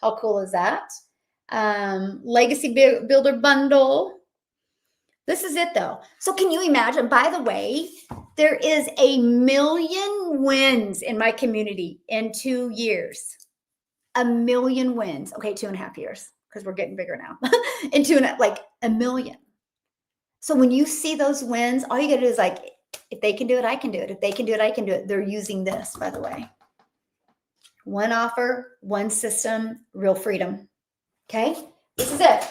How cool is that? Legacy builder bundle. This is it though. So can you imagine, by the way, there is 1 million wins in my community in 2 years. 1 million wins. Okay, 2.5 years, because we're getting bigger now. In 1 million. So when you see those wins, all you gotta do is like, if they can do it, I can do it. If they can do it, I can do it. They're using this, by the way. One offer, one system, real freedom. Okay, this is it.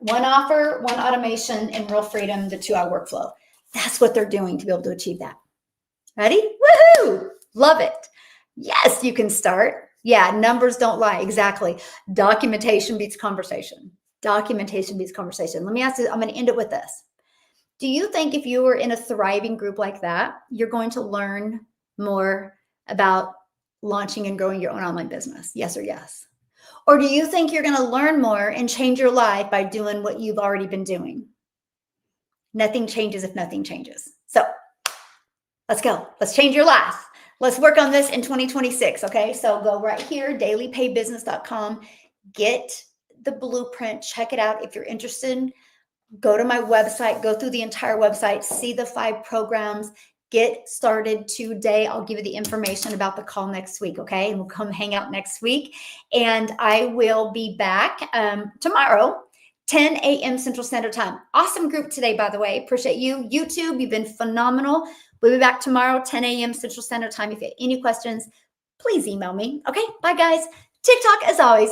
One offer, one automation, and real freedom, the 2-hour workflow. That's what they're doing to be able to achieve that. Ready? Woohoo! Love it. Yes, you can start. Yeah, numbers don't lie. Exactly. Documentation beats conversation. Documentation beats conversation. Let me ask you, I'm going to end it with this. Do you think if you were in a thriving group like that, you're going to learn more about launching and growing your own online business? Yes or yes? Or do you think you're going to learn more and change your life by doing what you've already been doing? Nothing changes if nothing changes. So let's go. Let's change your life. Let's work on this in 2026. Okay. So go right here, dailypaybusiness.com, get the blueprint, check it out. If you're interested, go to my website, go through the entire website, see the 5 programs, get started today. I'll give you the information about the call next week. Okay. And we'll come hang out next week. And I will be back tomorrow, 10 a.m. Central Standard Time. Awesome group today, by the way. Appreciate you. YouTube, you've been phenomenal. We'll be back tomorrow, 10 a.m. Central Standard Time. If you have any questions, please email me. Okay. Bye, guys. TikTok, as always.